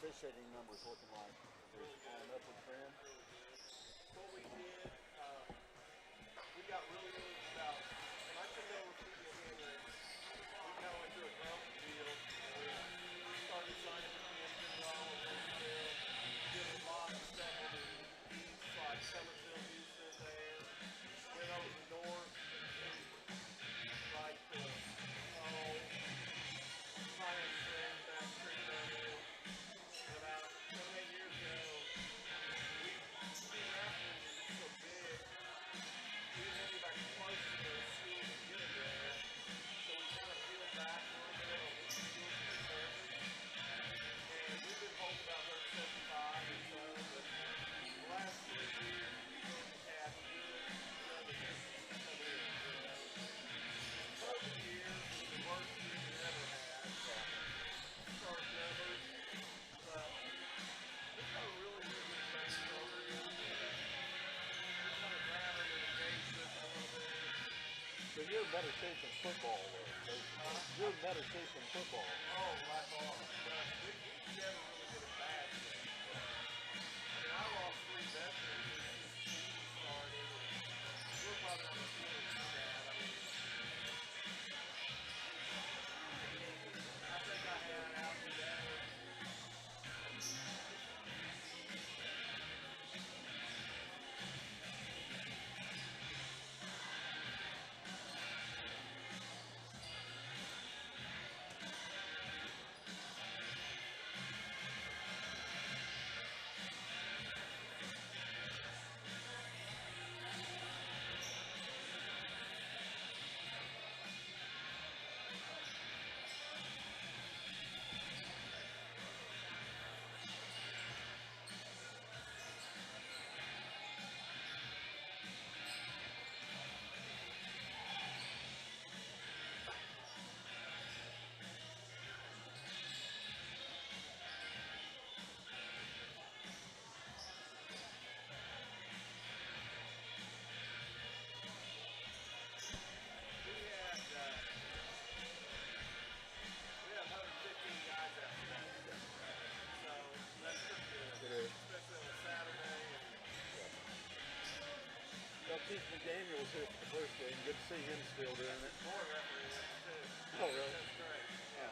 officiating numbers looking like? Is there on an upward trend? What we did, we got really good about, when I took over People Henry, we kind of went through a growth deal, and we started signing with the engine all over the field, did a lot of stuff over the east, like Summersville, Houston there, went over the north, like the Pine Springs, Bass Creek area. And about 7-8 years ago, we came after it was so big, we didn't have anybody close to the schools to get it there. So we kind of peeled back a little bit on which schools we could service. And we've been holding about 175 or so, but the last 2 years we've had good, additions come in. COVID year was the worst year we ever had. Start numbers, but we've got a really good training program. We're kind of grabbing and engagement a little bit. So you're in better shape than football, though. You're in better shape than football. Oh, by far. But we never really did a bad thing. I mean, I lost 3 veterans since the season started, and we're probably not going to feel too bad. I mean, I think I had out today. We had 115 guys after that. So that's pretty good, especially on a Saturday. Well, Keith McDaniel was here for the first game. Good to see him still doing it. More referees too. Oh, really? That's great. Yeah.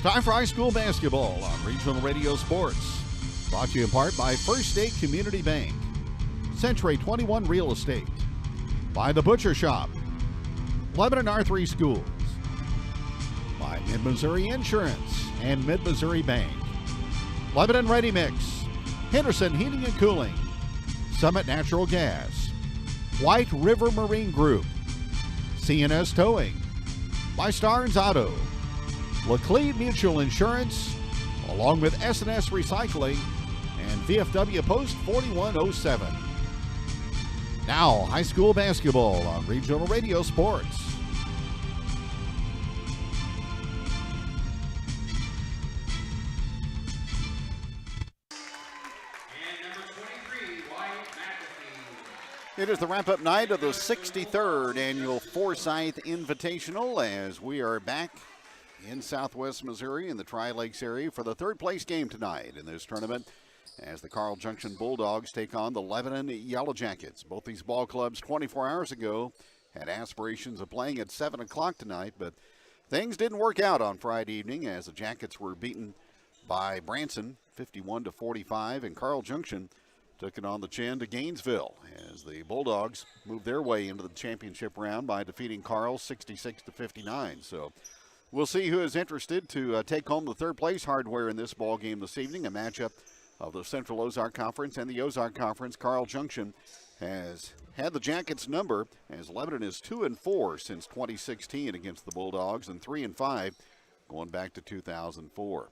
Time for high school basketball on Regional Radio Sports. Brought to you in part by First State Community Bank, Century 21 Real Estate, by The Butcher Shop, Lebanon R3 Schools, by Mid-Missouri Insurance and Mid-Missouri Bank, Lebanon Ready Mix, Henderson Heating and Cooling, Summit Natural Gas, White River Marine Group, CNS Towing, by Starnes Auto, Laclede Mutual Insurance, along with S&S Recycling and VFW Post 4107. Now, high school basketball on Regional Radio Sports. It is the wrap-up night of the 63rd Annual Forsyth Invitational as we are back in Southwest Missouri in the Tri-Lakes area for the third-place game tonight in this tournament as the Carl Junction Bulldogs take on the Lebanon Yellow Jackets. Both these ball clubs 24 hours ago had aspirations of playing at 7 o'clock tonight, but things didn't work out on Friday evening as the Jackets were beaten by Branson 51-45, and Carl Junction took it on the chin to Gainesville as the Bulldogs moved their way into the championship round by defeating Carl 66-59. So we'll see who is interested to take home the third-place hardware in this ball game this evening, a matchup of the Central Ozark Conference and the Ozark Conference. Carl Junction has had the Jackets' number as Lebanon is 2-4 since 2016 against the Bulldogs and 3-5 going back to 2004.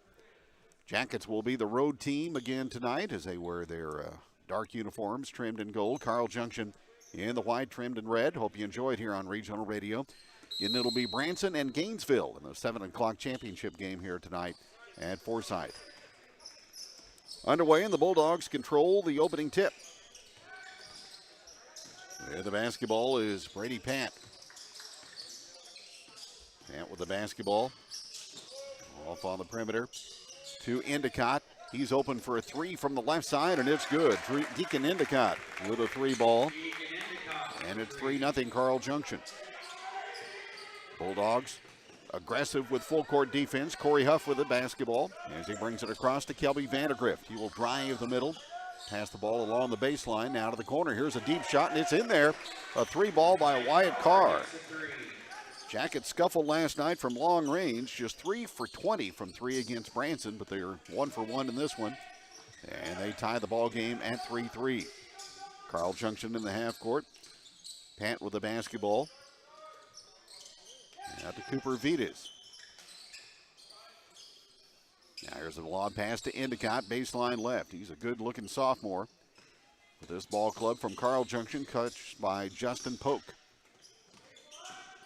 Jackets will be the road team again tonight as they wear their dark uniforms trimmed in gold. Carl Junction in the white trimmed in red. Hope you enjoy it here on Regional Radio. And it'll be Branson and Gainesville in the 7 o'clock championship game here tonight at Forsyth. Underway, and the Bulldogs control the opening tip. And the basketball is Brady Pat. Pat with the basketball. Off on the perimeter to Endicott. He's open for a three from the left side, and it's good. Deacon Endicott with a three ball. And it's 3-0 Carl Junction. Bulldogs aggressive with full court defense. Corey Huff with the basketball as he brings it across to Kelby Vandergrift. He will drive the middle, pass the ball along the baseline, now to the corner. Here's a deep shot, and it's in there. A three ball by Wyatt Carr. Jackets scuffled last night from long range, just 3 for 20 from three against Branson, but they're 1 for 1 in this one. And they tie the ball game at 3-3. Carl Junction in the half court. Pat with the basketball. Out to Cooper Vitas. Now here's a lob pass to Endicott, baseline left. He's a good-looking sophomore with this ball club from Carl Junction, coached by Justin Polk.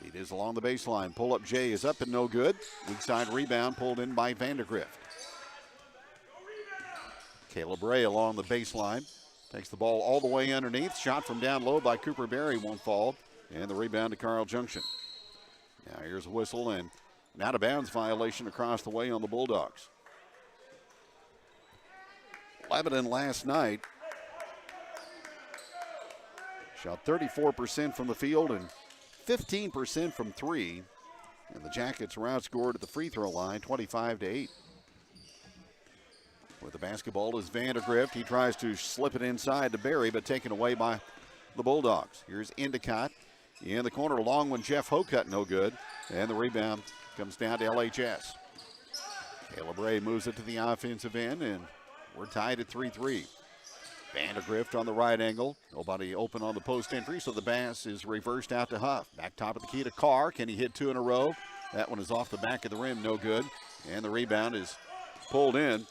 It is along the baseline. Pull-up J is up and no good. Weak side rebound pulled in by Vandergrift. Caleb Ray along the baseline. Takes the ball all the way underneath. Shot from down low by Cooper Berry won't fall. And the rebound to Carl Junction. Now here's a whistle and an out-of-bounds violation across the way on the Bulldogs. Lebanon last night shot 34% from the field and 15% from three. And the Jackets were outscored at the free throw line 25-8. With the basketball is Vandergrift. He tries to slip it inside to Berry, but taken away by the Bulldogs. Here's Endicott. In the corner, long one, Jeff Hocutt, no good. And the rebound comes down to LHS. Caleb Ray moves it to the offensive end, and we're tied at 3-3. Vandergrift on the right angle. Nobody open on the post entry, so the pass is reversed out to Huff. Back top of the key to Carr. Can he hit two in a row? That one is off the back of the rim, no good. And the rebound is pulled in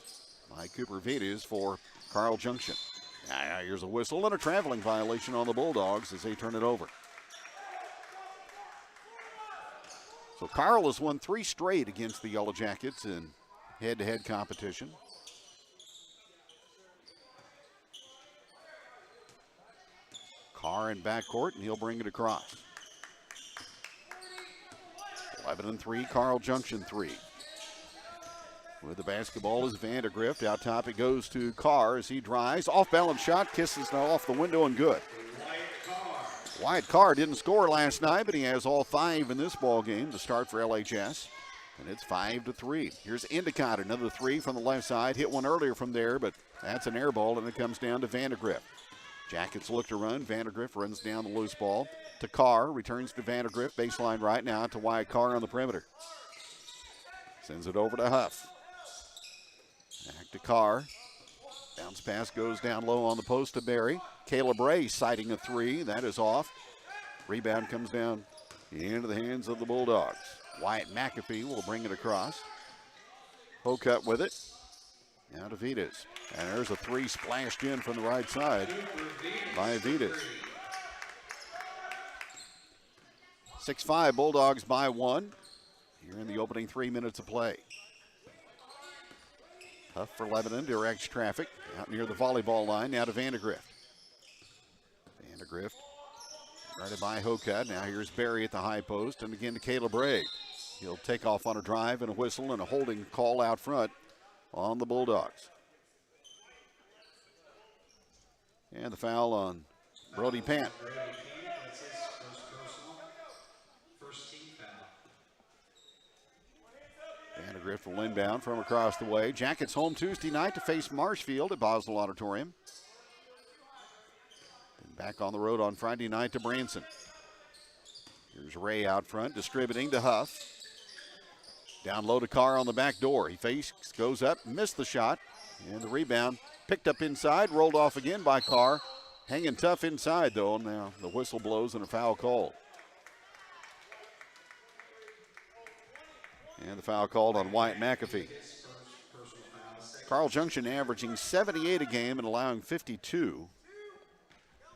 by Cooper Vitas for Carl Junction. Now here's a whistle and a traveling violation on the Bulldogs as they turn it over. So Carl has won 3 straight against the Yellow Jackets in head-to-head competition. Carr in backcourt, and he'll bring it across. Lebanon 3, Carl Junction 3. With the basketball is Vandergrift. Out top it goes to Carr as he drives. Off-balance shot, kisses off the window and good. Wyatt Carr didn't score last night, but he has all 5 in this ball game to start for LHS. And it's 5-3. Here's Endicott, another three from the left side. Hit one earlier from there, but that's an air ball, and it comes down to Vandergrift. Jackets look to run. Vandergrift runs down the loose ball to Carr. Returns to Vandergrift. Baseline right now to Wyatt Carr on the perimeter. Sends it over to Huff. Back to Carr. Bounce pass goes down low on the post to Barry. Caleb Ray sighting a three. That is off. Rebound comes down into the hands of the Bulldogs. Wyatt McAfee will bring it across. Hocutt with it. Now to Vitas. And there's a three splashed in from the right side by Vitas. 6-5 Bulldogs by one. Here in the opening 3 minutes of play. Huff for Lebanon, directs traffic out near the volleyball line. Now to Vandergrift. Vandergrift guarded by Hocutt. Now here's Barry at the high post, and again to Caleb Ray. He'll take off on a drive and a whistle and a holding call out front on the Bulldogs. And the foul on Brody Pant. That's his first personal, first team foul. Vandergrift will inbound from across the way. Jackets home Tuesday night to face Marshfield at Boswell Auditorium. Then back on the road on Friday night to Branson. Here's Ray out front, distributing to Huff. Down low to Carr on the back door. He fakes, goes up, missed the shot, and the rebound picked up inside, rolled off again by Carr. Hanging tough inside, though. Now the whistle blows and a foul called. And the foul called on Wyatt McAfee. Carl Junction averaging 78 a game and allowing 52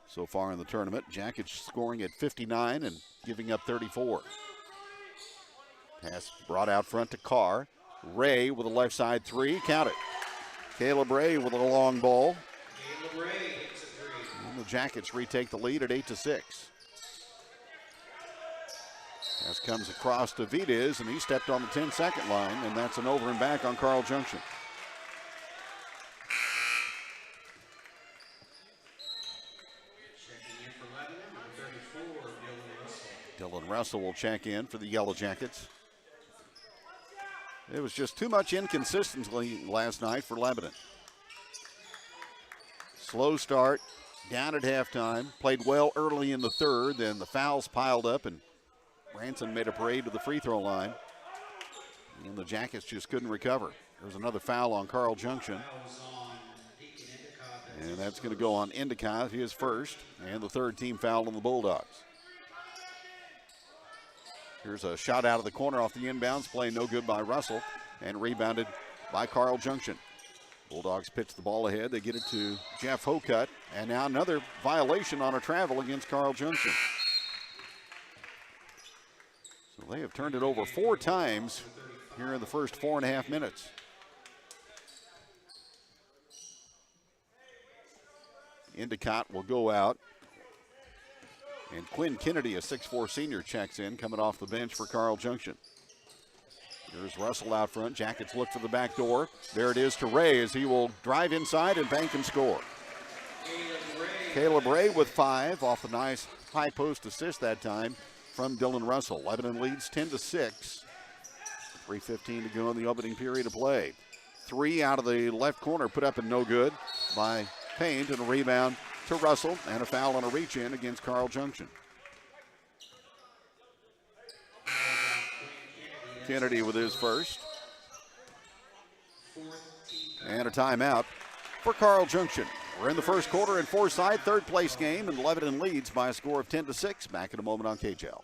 so far in the tournament. Jackets scoring at 59 and giving up 34. Pass brought out front to Carr. Ray with a left side three. Count it. Caleb Ray with a long ball. Caleb Ray hits a three. And the Jackets retake the lead at 8-6. Pass comes across to Vitas, and he stepped on the 10-second line, and that's an over and back on Carl Junction. Checking in for Lebanon, number 34, Dylan Russell. Dylan Russell will check in for the Yellow Jackets. It was just too much inconsistency last night for Lebanon. Slow start, down at halftime, played well early in the third, then the fouls piled up, and Branson made a parade to the free throw line. And the Jackets just couldn't recover. There's another foul on Carl Junction. And that's going to go on Endicott, his first, and the third team foul on the Bulldogs. Here's a shot out of the corner off the inbounds play, no good by Russell, and rebounded by Carl Junction. Bulldogs pitch the ball ahead. They get it to Jeff Hocutt, and now another violation on a travel against Carl Junction. So they have turned it over 4 times here in the first 4.5 minutes. Endicott will go out. And Quinn Kennedy, a 6'4 senior, checks in, coming off the bench for Carl Junction. Here's Russell out front. Jackets look for the back door. There it is to Ray as he will drive inside and bank and score. Caleb Ray with 5 off a nice high post assist that time from Dylan Russell. Lebanon leads 10-6. 3:15 to go in the opening period of play. 3 out of the left corner put up and no good by Paint, and a rebound to Russell, and a foul on a reach-in against Carl Junction. Kennedy with his first. And a timeout for Carl Junction. We're in the first quarter in Forsyth, third place game, and Lebanon leads by a score of 10-6. Back in a moment on KJL.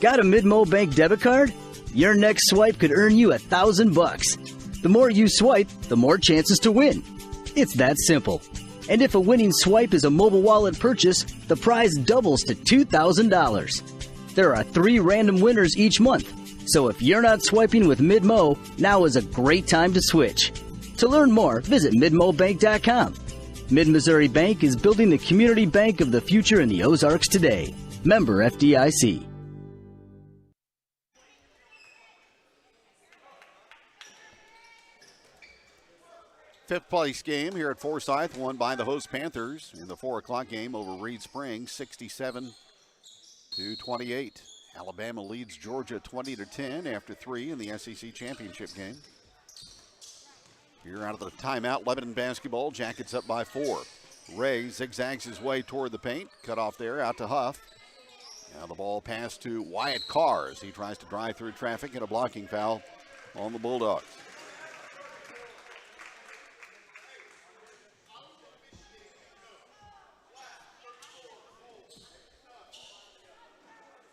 Got a Mid-Mo Bank debit card? Your next swipe could earn you $1,000. The more you swipe, the more chances to win. It's that simple. And if a winning swipe is a mobile wallet purchase, the prize doubles to $2,000. There are 3 random winners each month. So if you're not swiping with Mid-Mo, now is a great time to switch. To learn more, visit midmobank.com. Mid-Missouri Bank is building the community bank of the future in the Ozarks today. Member FDIC. Fifth place game here at Forsyth, won by the host Panthers in the 4 o'clock game over Reed Springs, 67-28. Alabama leads Georgia 20-10 after 3 in the SEC championship game. Here out of the timeout, Lebanon basketball. Jackets up by 4. Ray zigzags his way toward the paint. Cut off there, out to Huff. Now the ball passed to Wyatt Carr as he tries to drive through traffic, and a blocking foul on the Bulldogs.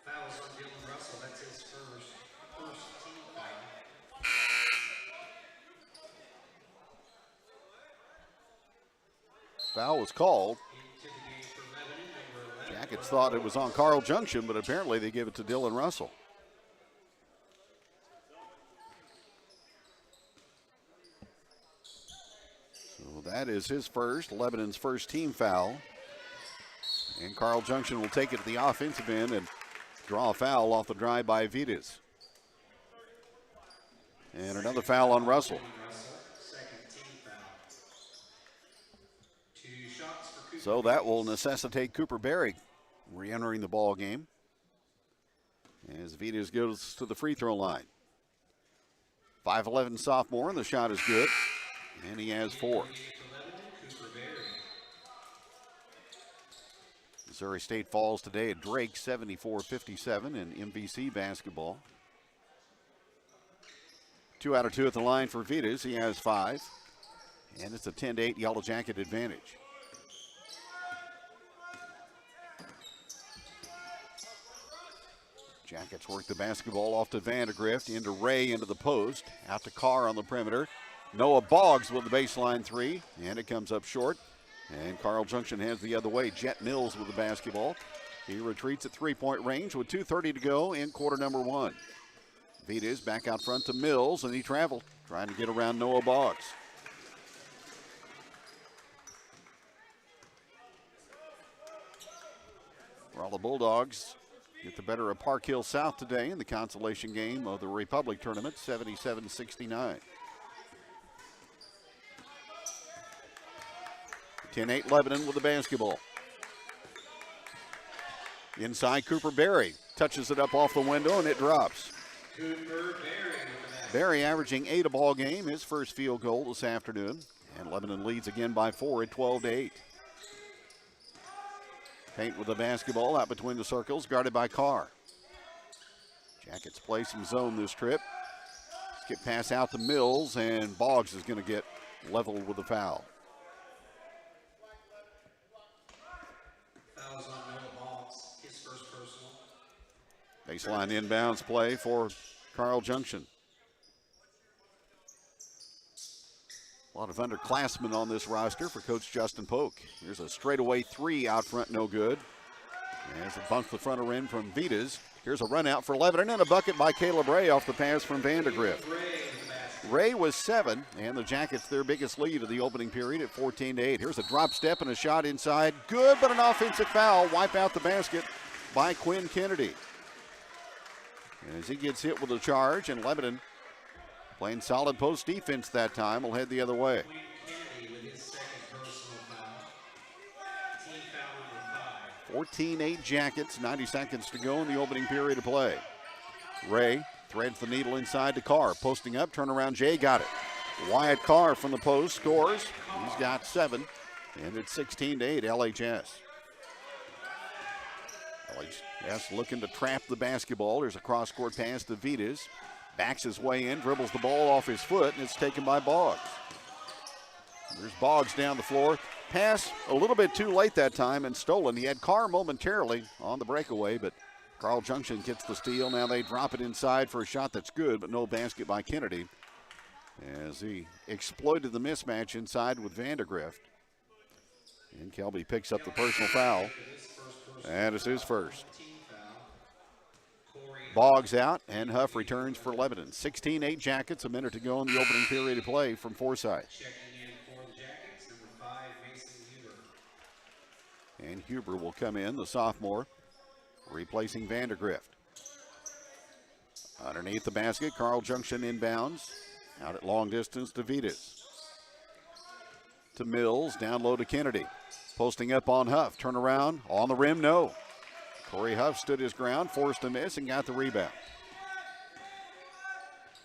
Fouls on Dylan Russell. That's his first team foul. Foul was called. Into the game for Lebanon, number 11. Jackets thought it was on Carl Junction, but apparently they gave it to Dylan Russell. So that is his first, Lebanon's first team foul. And Carl Junction will take it to the offensive end and draw a foul off the drive by Vitas. And another foul on Russell. Second team foul. 2 shots for Cooper. So that will necessitate Cooper Berry re-entering the ball game as Vitas goes to the free throw line. 5'11" sophomore, and the shot is good, and he has 4. Missouri State falls today at Drake 74-57 in MVC basketball. 2 out of 2 at the line for Vitas. He has 5, and it's a 10-8 Yellow Jacket advantage. Jackets work the basketball off to Vandegrift, into Ray, into the post, out to Carr on the perimeter. Noah Boggs with the baseline 3, and it comes up short. And Carl Junction has the other way. Jet Mills with the basketball. He retreats at 3-point range with 2:30 to go in quarter number 1. Vitas back out front to Mills, and he traveled, trying to get around Noah Boggs. Well, the Bulldogs get the better of Park Hill South today in the consolation game of the Republic Tournament, 77-69. 10-8 Lebanon with the basketball. Inside, Cooper Berry touches it up off the window, and it drops. Berry averaging 8 a ball game, his first field goal this afternoon. And Lebanon leads again by 4 at 12-8. Paint with the basketball out between the circles, guarded by Carr. Jackets play some zone this trip. Skip pass out to Mills, and Boggs is going to get leveled with a foul. Fouls on Noah Boggs, his first personal. Baseline inbounds play for Carl Junction. A lot of underclassmen on this roster for Coach Justin Polk. Here's a straightaway 3 out front, no good. As it bunks the fronter in from Vitas. Here's a run out for Lebanon, and a bucket by Caleb Ray off the pass from Vandegrift. Ray was 7, and the Jackets their biggest lead of the opening period at 14-8. Here's a drop step and a shot inside. Good, but an offensive foul. Wipe out the basket by Quinn Kennedy. As he gets hit with a charge, and Lebanon, playing solid post defense that time, will head the other way. Quinn Kennedy with his second personal foul. Team foul number 5. 14-8 Jackets, 90 seconds to go in the opening period of play. Ray threads the needle inside to Carr. Posting up, turnaround, Jay got it. Wyatt Carr from the post scores. He's got 7, and it's 16-8 LHS. LHS looking to trap the basketball. There's a cross-court pass to Vitas. Backs his way in, dribbles the ball off his foot, and it's taken by Boggs. There's Boggs down the floor. Pass a little bit too late that time and stolen. He had Carr momentarily on the breakaway, but Carl Junction gets the steal. Now they drop it inside for a shot that's good, but no basket by Kennedy as he exploited the mismatch inside with Vandegrift. And Kelby picks up the personal foul, and it's his first. Boggs out, and Huff returns for Lebanon. 16-8 Jackets, a minute to go in the opening period of play from Forsyth. Checking in for the Jackets, number 5, Mason Huber. And Huber will come in, the sophomore, replacing Vandegrift. Underneath the basket, Carl Junction inbounds. Out at long distance to Vitas. To Mills, down low to Kennedy. Posting up on Huff, turn around, on the rim, no. Corey Huff stood his ground, forced a miss, and got the rebound.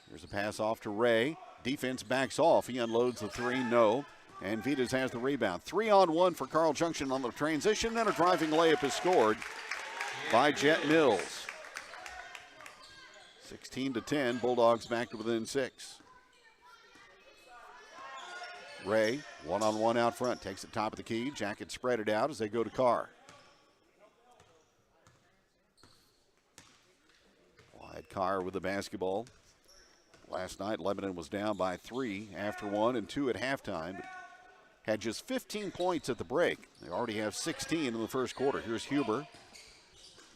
Here's a pass off to Ray. Defense backs off. He unloads the three, no. And Vitas has the rebound. 3-on-1 for Carl Junction on the transition, and a driving layup is scored by Jet Mills. 16-10, Bulldogs back to within 6. Ray, one-on-one out front, takes it top of the key. Jackets spread it out as they go to Carr. Wyatt Carr with the basketball. Last night, Lebanon was down by 3 after 1 and 2 at halftime. But had just 15 points at the break. They already have 16 in the first quarter. Here's Huber.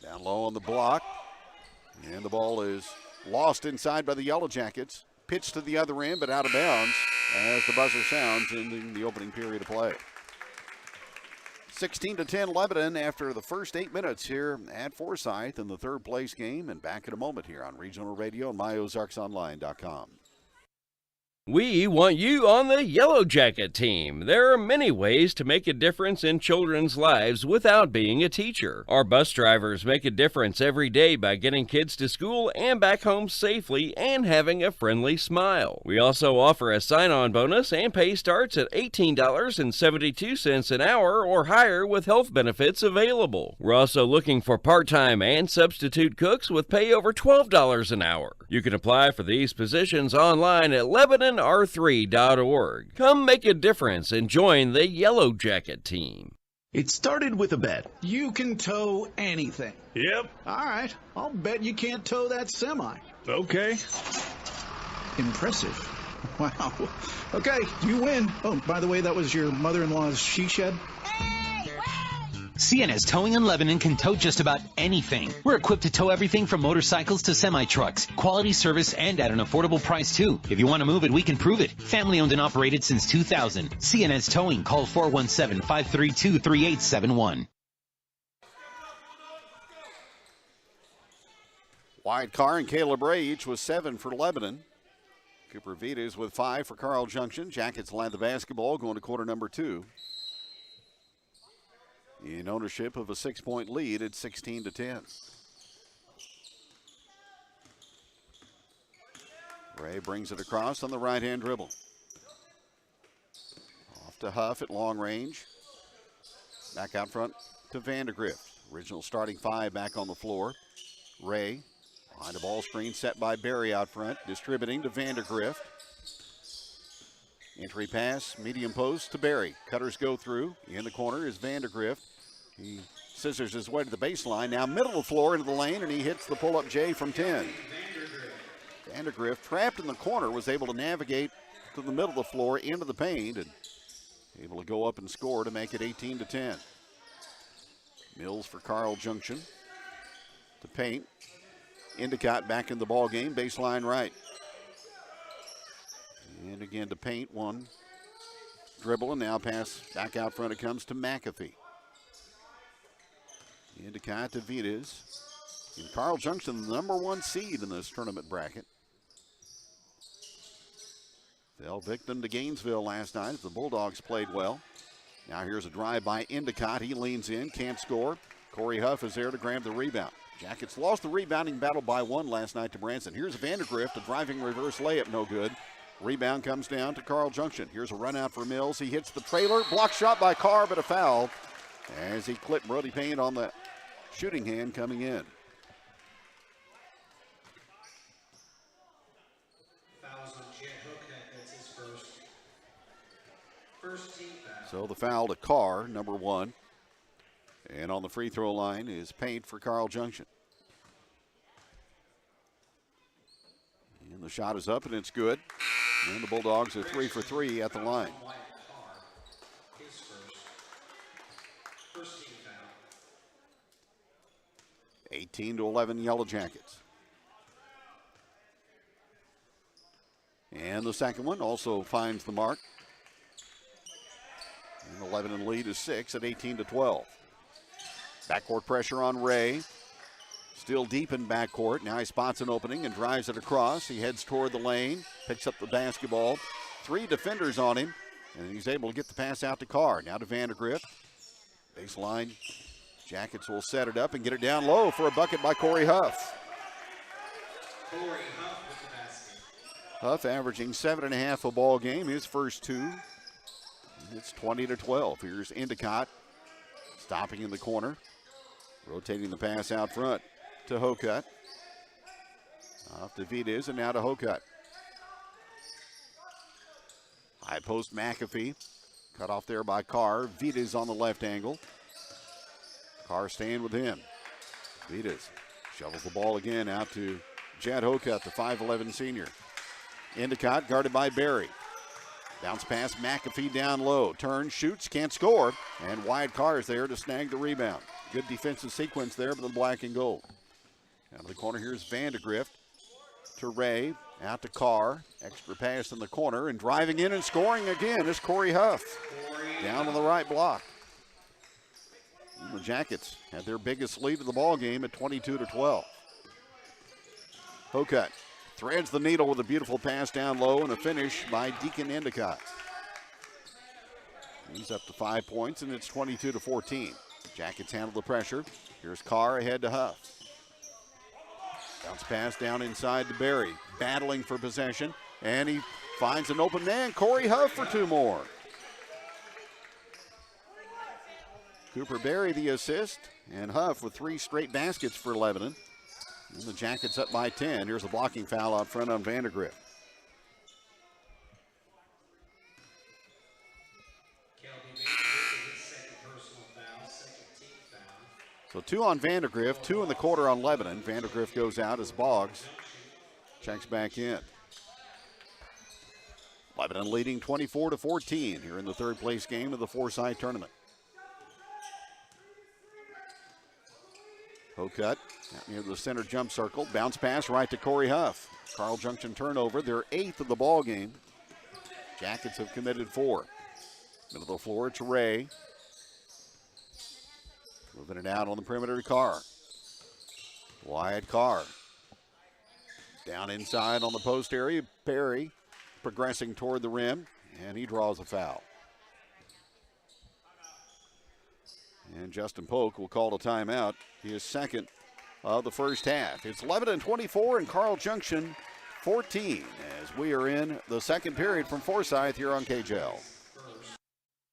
Down low on the block. And the ball is lost inside by the Yellow Jackets. Pitched to the other end, but out of bounds as the buzzer sounds ending the opening period of play. 16-10 Lebanon after the first 8 minutes here at Forsyth in the third place game. And back in a moment here on Regional Radio and myozarksonline.com. We want you on the Yellow Jacket team. There are many ways to make a difference in children's lives without being a teacher. Our bus drivers make a difference every day by getting kids to school and back home safely and having a friendly smile. We also offer a sign-on bonus, and pay starts at $18.72 an hour or higher with health benefits available. We're also looking for part-time and substitute cooks with pay over $12 an hour. You can apply for these positions online at LEBANON-CARL. Come make a difference and join the Yellow Jacket team. It started with a bet. You can tow anything. Yep. All right. I'll bet you can't tow that semi. Okay. Impressive. Wow. Okay, you win. Oh, by the way, that was your mother-in-law's she shed? CNS Towing in Lebanon can tow just about anything. We're equipped to tow everything from motorcycles to semi-trucks. Quality service and at an affordable price, too. If you want to move it, we can prove it. Family owned and operated since 2000. CNS Towing. Call 417-532-3871. Wyatt Carr and Caleb Ray each with 7 for Lebanon. Cooper Vitas with 5 for Carl Junction. Jackets led the basketball going to quarter number 2. In ownership of a 6-point lead at 16-10. Ray brings it across on the right-hand dribble. Off to Huff at long range. Back out front to Vandergrift. Original starting 5 back on the floor. Ray behind a ball screen set by Barry out front. Distributing to Vandergrift. Entry pass, medium post to Barry. Cutters go through. In the corner is Vandergrift. He scissors his way to the baseline. Now middle of the floor into the lane, and he hits the pull-up J from 10. Vandergrift, trapped in the corner, was able to navigate to the middle of the floor into the paint and able to go up and score to make it 18-10. Mills for Carl Junction. To paint. Endicott back in the ball game, baseline right. And again to paint, one dribble, and now pass back out front. It comes to McAfee. Endicott to Vitas. And Carl Junction, the number 1 seed in this tournament bracket. Fell victim to Gainesville last night as the Bulldogs played well. Now here's a drive by Endicott. He leans in, can't score. Corey Huff is there to grab the rebound. Jackets lost the rebounding battle by 1 last night to Branson. Here's Vandergrift, a driving reverse layup, no good. Rebound comes down to Carl Junction. Here's a run out for Mills. He hits the trailer. Block shot by Carr, but a foul as he clipped Brody Payne on the shooting hand coming in. Fouls on Jet Hookhead. That's his first team foul. So the foul to Carr, number 1. And on the free throw line is Paint for Carl Junction. And the shot is up, and it's good. And the Bulldogs are 3 for 3 at the line. His first team foul. 18-11 Yellow Jackets. And the second one also finds the mark. And the Lebanon lead is 6 at 18-12. Backcourt pressure on Ray. Still deep in backcourt. Now he spots an opening and drives it across. He heads toward the lane, picks up the basketball. 3 defenders on him, and he's able to get the pass out to Carr. Now to Vandergrift. Baseline Jackets will set it up and get it down low for a bucket by Corey Huff. Corey Huff with the basket. Huff averaging 7.5 a ball game, his first two. It's 20-12. Here's Endicott stopping in the corner, rotating the pass out front to Hokut. Off to Vides and now to Hokut. High post McAfee, cut off there by Carr. Vides on the left angle. Carr staying with him. Vides shovels the ball again out to Jad Hokut, the 5'11 senior. Endicott guarded by Barry. Bounce pass, McAfee down low. Turns, shoots, can't score. And Wyatt Carr is there to snag the rebound. Good defensive sequence there for the black and gold. Out of the corner, here's Vandegrift to Ray. Out to Carr. Extra pass in the corner. And driving in and scoring again is Corey Huff. Down on the right block. And the Jackets had their biggest lead of the ball game at 22-12. Hokut threads the needle with a beautiful pass down low and a finish by Deacon Endicott. He's up to 5 points, and it's 22-14. Jackets handle the pressure. Here's Carr ahead to Huff. Bounce pass down inside to Barry. Battling for possession, and he finds an open man. Corey Huff for two more. Cooper Barry the assist, and Huff with 3 straight baskets for Lebanon. And the Jackets up by 10. Here's a blocking foul out front on Vandegrift. So 2 on Vandegrift, 2 in the quarter on Lebanon. Vandegrift goes out as Boggs checks back in. Lebanon leading 24-14 here in the third place game of the Forsyth tournament. Hokut out near the center jump circle. Bounce pass right to Corey Huff. Carl Junction turnover, their 8th of the ball game. Jackets have committed 4. Middle of the floor to Ray. Moving it out on the perimeter to Carr. Wyatt Carr. Down inside on the post area. Perry progressing toward the rim, and he draws a foul. And Justin Polk will call a timeout. He is second of the first half. It's Lebanon 24 and Carl Junction 14 as we are in the second period from Forsyth here on KJL.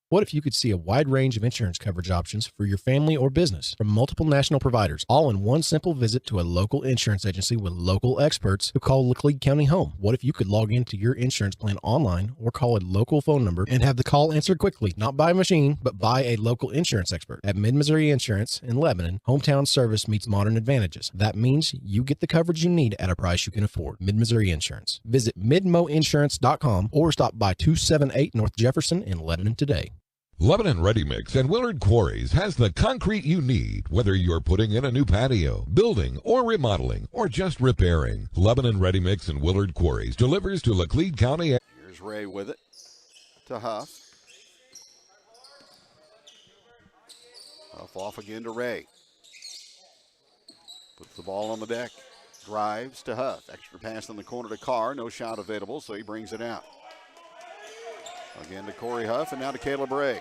What if you could see a wide range of insurance coverage options for your family or business from multiple national providers, all in one simple visit to a local insurance agency with local experts who call Laclede County home? What if you could log into your insurance plan online or call a local phone number and have the call answered quickly, not by a machine, but by a local insurance expert? At Mid-Missouri Insurance in Lebanon, hometown service meets modern advantages. That means you get the coverage you need at a price you can afford. Mid-Missouri Insurance. Visit midmoinsurance.com or stop by 278 North Jefferson in Lebanon today. Lebanon Ready Mix and Willard Quarries has the concrete you need, whether you're putting in a new patio, building, or remodeling, or just repairing. Lebanon Ready Mix and Willard Quarries delivers to Laclede County. Here's Ray with it to Huff. Huff off again to Ray. Puts the ball on the deck. Drives to Huff. Extra pass in the corner to Carr. No shot available, so he brings it out. Again to Corey Huff, and now to Caleb Ray.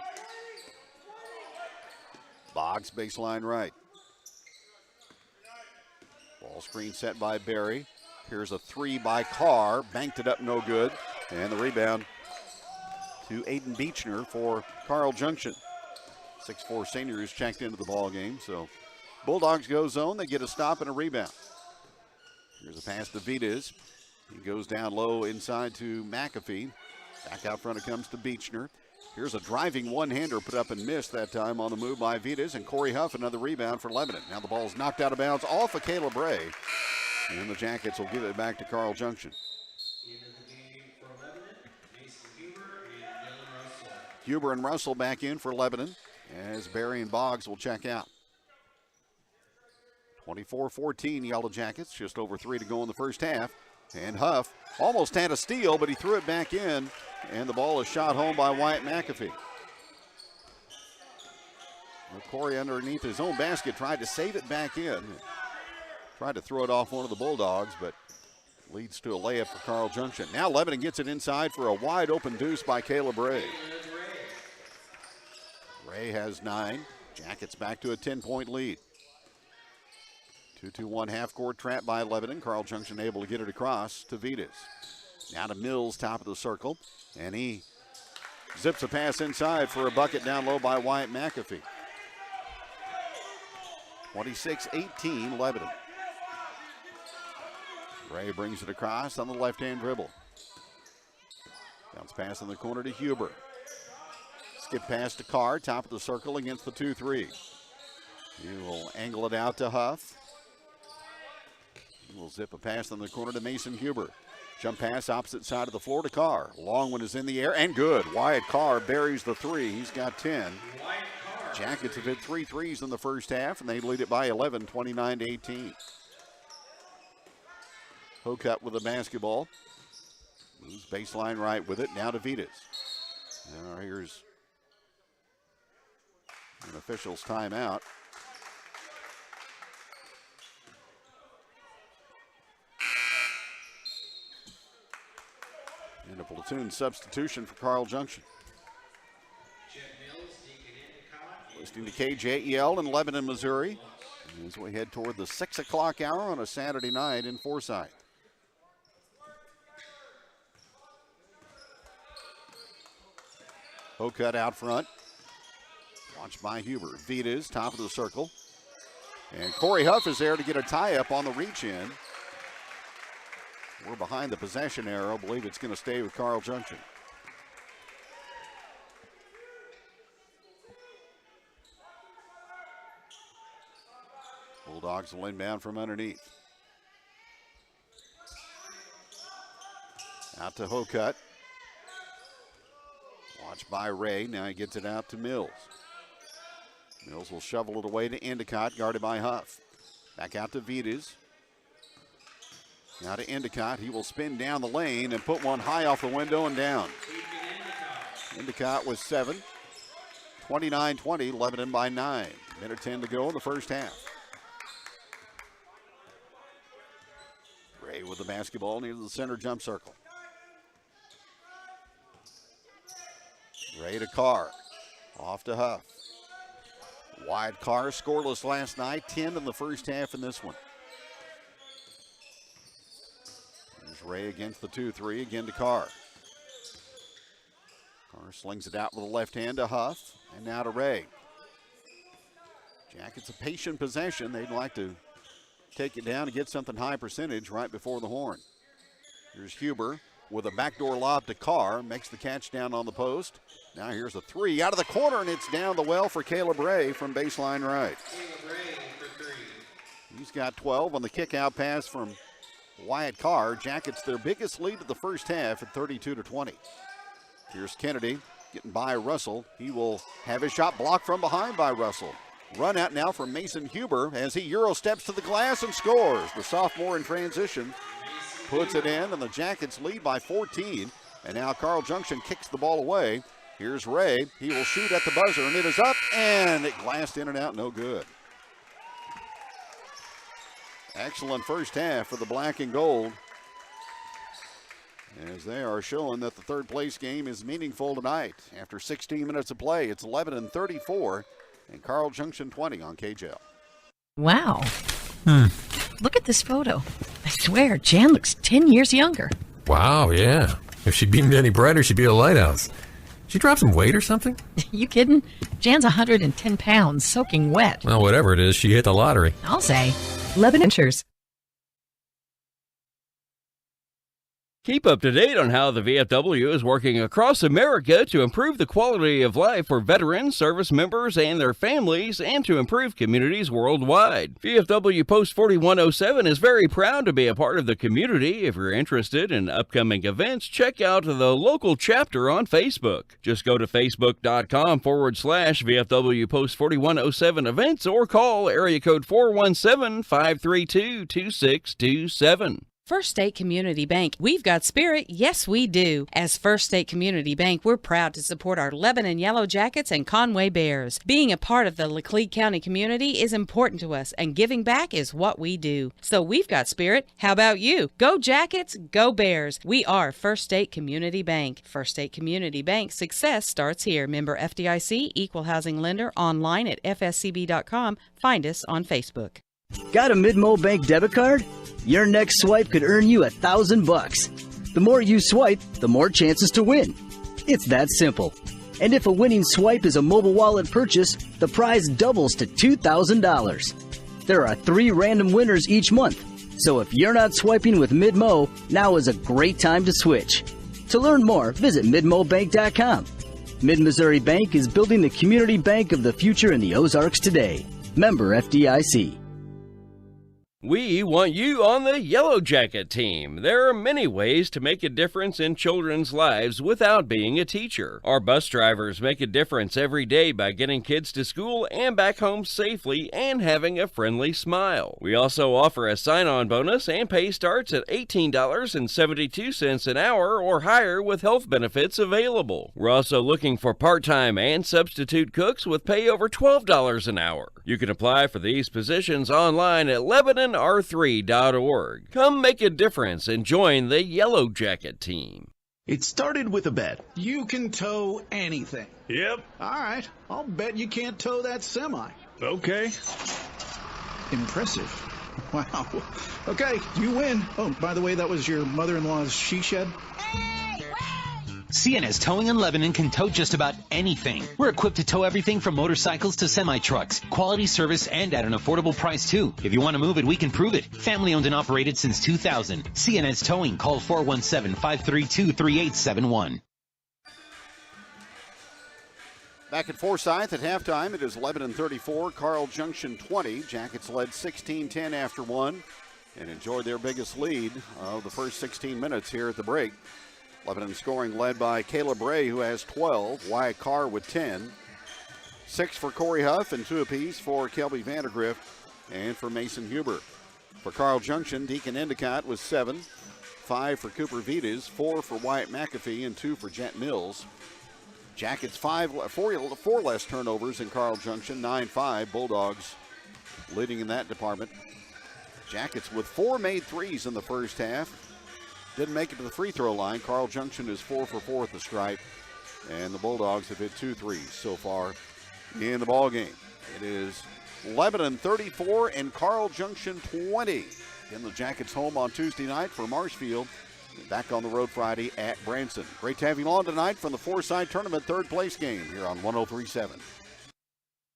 Boggs baseline right. Ball screen set by Barry. Here's a 3 by Carr. Banked it up, no good. And the rebound to Aiden Beechner for Carl Junction. 6'4 senior who's checked into the ball game. So Bulldogs go zone. They get a stop and a rebound. Here's a pass to Vides. He goes down low inside to McAfee. Back out front it comes to Beechner. Here's a driving one-hander put up and missed that time on the move by Vides, and Corey Huff another rebound for Lebanon. Now the ball's knocked out of bounds off of Caleb Ray, and the Jackets will give it back to Carl Junction. Into the game for Lebanon, Mason Huber and Dylan Russell. Huber and Russell back in for Lebanon as Barry and Boggs will check out. 24-14 Yellow Jackets, just over 3 to go in the first half. And Huff almost had a steal, but he threw it back in, and the ball is shot home by Wyatt McAfee. Well, Corey underneath his own basket tried to save it back in. Tried to throw it off one of the Bulldogs, but leads to a layup for Carl Junction. Now Lebanon gets it inside for a wide open deuce by Caleb Ray. Ray has 9. Jackets back to a 10-point lead. 2-2-1 half-court trap by Lebanon. Carl Junction able to get it across to Vitas. Now to Mills, top of the circle. And he zips a pass inside for a bucket down low by Wyatt McAfee. 26-18 Lebanon. Ray brings it across on the left-hand dribble. Bounce pass in the corner to Huber. Skip pass to Carr, top of the circle against the 2-3. He will angle it out to Huff. He will zip a pass in the corner to Mason Huber. Jump pass opposite side of the floor to Carr. Long one is in the air and good. Wyatt Carr buries the three. He's got 10. Jackets have hit 3 threes in the first half, and they lead it by 11, 29-18. Hocutt with the basketball. Moves baseline right with it. Now to Vitas. Now here's an official's timeout. And a platoon substitution for Carl Junction. Listening to KJEL in Lebanon, Missouri, as we head toward the 6 o'clock hour on a Saturday night in Forsyth. Hocutt out front. Watched by Huber. Vitas, top of the circle. And Corey Huff is there to get a tie-up on the reach-in. We're behind the possession arrow. Believe it's going to stay with Carl Junction. Bulldogs will inbound from underneath. Out to Hocutt. Watched by Ray. Now he gets it out to Mills. Mills will shovel it away to Endicott, guarded by Huff. Back out to Vitas. Now to Endicott. He will spin down the lane and put one high off the window and down. Endicott with 7. 29-20, Lebanon by 9. Minute 10 to go in the first half. Ray with the basketball near the center jump circle. Ray to Carr. Off to Huff. Wyatt Carr scoreless last night. 10 in the first half in this one. There's Ray against the 2-3. Again to Carr. Carr slings it out with the left hand to Huff. And now to Ray. Jackets a patient possession. They'd like to take it down and get something high percentage right before the horn. Here's Huber with a backdoor lob to Carr. Makes the catch down on the post. Now here's a three out of the corner, and it's down the well for Caleb Ray from baseline right. He's got 12 on the kick-out pass from Wyatt Carr. Jackets their biggest lead of the first half at 32-20. Here's Kennedy getting by Russell. He will have his shot blocked from behind by Russell. Run out now from Mason Huber as he Euro steps to the glass and scores. The sophomore in transition puts it in, and the Jackets lead by 14. And now Carl Junction kicks the ball away. Here's Ray. He will shoot at the buzzer, and it is up, and it glassed in and out, no good. Excellent first half for the black and gold, as they are showing that the third place game is meaningful tonight. After 16 minutes of play, it's Lebanon 34 and Carl Junction 20 on KJL. Wow. Look at this photo. I swear, Jan looks 10 years younger. Wow, yeah. If she beamed any brighter, she'd be a lighthouse. She dropped some weight or something? You kidding? Jan's 110 pounds, soaking wet. Well, whatever it is, she hit the lottery. I'll say. Lebanon Insurance. Keep up to date on how the VFW is working across America to improve the quality of life for veterans, service members, and their families, and to improve communities worldwide. VFW Post 4107 is very proud to be a part of the community. If you're interested in upcoming events, check out the local chapter on Facebook. Just go to facebook.com/VFW Post 4107 events or call area code 417-532-2627. First State Community Bank. We've got spirit, yes we do. As First State Community Bank, we're proud to support our Lebanon Yellow Jackets and Conway Bears. Being a part of the Laclede County community is important to us, and giving back is what we do. So we've got spirit. How about you? Go Jackets, go Bears. We are First State Community Bank. First State Community Bank, success starts here. Member FDIC, equal housing lender, online at fscb.com. Find us on Facebook. Got a Mid-Mo Bank debit card? Your next swipe could earn you $1,000. The more you swipe, the more chances to win. It's that simple. And if a winning swipe is a mobile wallet purchase, the prize doubles to $2,000. There are 3 random winners each month. So if you're not swiping with Mid-Mo, now is a great time to switch. To learn more, visit midmobank.com. Mid-Missouri Bank is building the community bank of the future in the Ozarks today. Member FDIC. We want you on the Yellow Jacket team. There are many ways to make a difference in children's lives without being a teacher. Our bus drivers make a difference every day by getting kids to school and back home safely and having a friendly smile. We also offer a sign-on bonus, and pay starts at $18.72 an hour or higher with health benefits available. We're also looking for part-time and substitute cooks with pay over $12 an hour. You can apply for these positions online at LEBANON-CARL. Come make a difference and join the Yellow Jacket team. It started with a bet. You can tow anything. Yep. All right. I'll bet you can't tow that semi. Okay. Impressive. Wow. Okay, you win. Oh, by the way, that was your mother-in-law's she shed? CNS Towing in Lebanon can tow just about anything. We're equipped to tow everything from motorcycles to semi-trucks. Quality service and at an affordable price, too. If you want to move it, we can prove it. Family owned and operated since 2000. CNS Towing. Call 417-532-3871. Back at Forsyth at halftime, it is Lebanon 34, Carl Junction 20. Jackets led 16-10 after one and enjoyed their biggest lead of the first 16 minutes here at the break. Lebanon scoring led by Caleb Ray, who has 12, Wyatt Carr with 10, 6 for Corey Huff, and 2 apiece for Kelby Vandergrift and for Mason Huber. For Carl Junction, Deacon Endicott was 7, 5 for Cooper Vitas, 4 for Wyatt McAfee, and 2 for Jet Mills. Jackets 4 less turnovers in Carl Junction, 9-5. Bulldogs leading in that department. Jackets with 4 made threes in the first half. Didn't make it to the free throw line. Carl Junction is 4 for 4 at the stripe. And the Bulldogs have hit 2 threes so far in the ball game. It is Lebanon 34 and Carl Junction 20. In the Jackets home on Tuesday night for Marshfield. Back on the road Friday at Branson. Great to have you on tonight from the Forsyth Tournament third place game here on 103.7.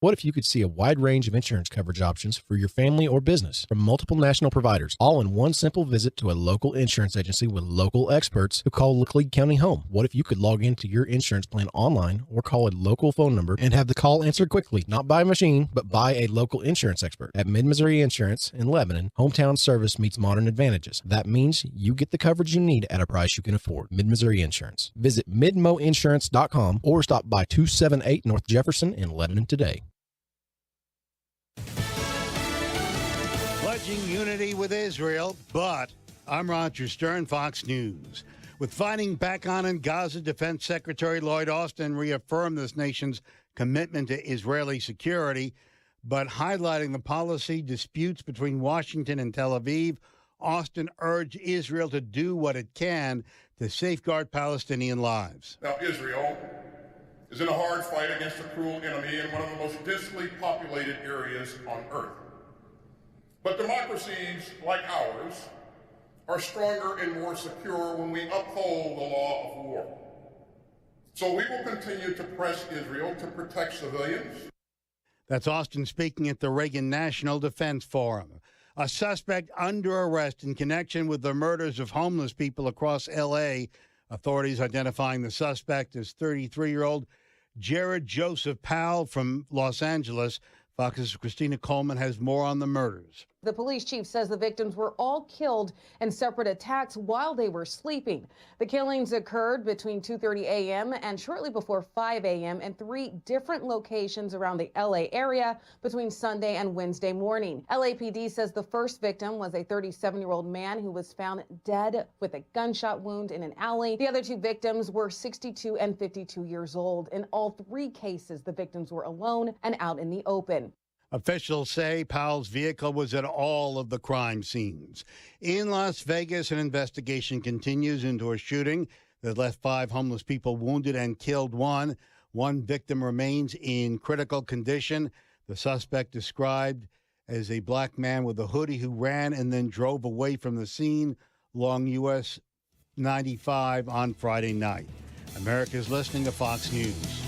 What if you could see a wide range of insurance coverage options for your family or business from multiple national providers, all in one simple visit to a local insurance agency with local experts who call Laclede County home? What if you could log into your insurance plan online or call a local phone number and have the call answered quickly, not by a machine, but by a local insurance expert? At Mid-Missouri Insurance in Lebanon, hometown service meets modern advantages. That means you get the coverage you need at a price you can afford. Mid-Missouri Insurance. Visit midmoinsurance.com or stop by 278 North Jefferson in Lebanon today. Pledging unity with Israel, but I'm Roger Stern, Fox News. With fighting back on in Gaza, Defense Secretary Lloyd Austin reaffirmed this nation's commitment to Israeli security, but highlighting the policy disputes between Washington and Tel Aviv, Austin urged Israel to do what it can to safeguard Palestinian lives. Now, Israel is in a hard fight against a cruel enemy in one of the most densely populated areas on earth. But democracies like ours are stronger and more secure when we uphold the law of war. So we will continue to press Israel to protect civilians. That's Austin speaking at the Reagan National Defense Forum. A suspect under arrest in connection with the murders of homeless people across L.A. Authorities identifying the suspect as 33-year-old Jared Joseph Powell from Los Angeles. Fox's Christina Coleman has more on the murders. The police chief says the victims were all killed in separate attacks while they were sleeping. The killings occurred between 2:30 a.m. and shortly before 5 a.m. in 3 different locations around the L.A. area between Sunday and Wednesday morning. LAPD says the first victim was a 37-year-old man who was found dead with a gunshot wound in an alley. The other 2 victims were 62 and 52 years old. In all 3 cases, the victims were alone and out in the open. Officials say Powell's vehicle was at all of the crime scenes. In Las Vegas, an investigation continues into a shooting that left 5 homeless people wounded and killed one. One victim remains in critical condition. The suspect described as a black man with a hoodie who ran and then drove away from the scene along US 95 on Friday night. America's listening to Fox News.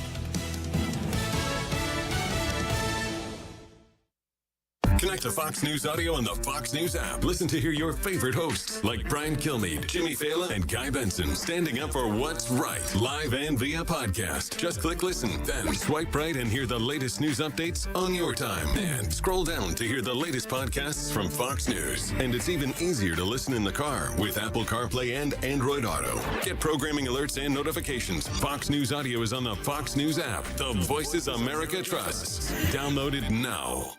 Connect to Fox News Audio on the Fox News app. Listen to hear your favorite hosts like Brian Kilmeade, Jimmy Fallon, and Guy Benson standing up for what's right, live and via podcast. Just click listen, then swipe right and hear the latest news updates on your time. And scroll down to hear the latest podcasts from Fox News. And it's even easier to listen in the car with Apple CarPlay and Android Auto. Get programming alerts and notifications. Fox News Audio is on the Fox News app. The voices America trusts. Download it now.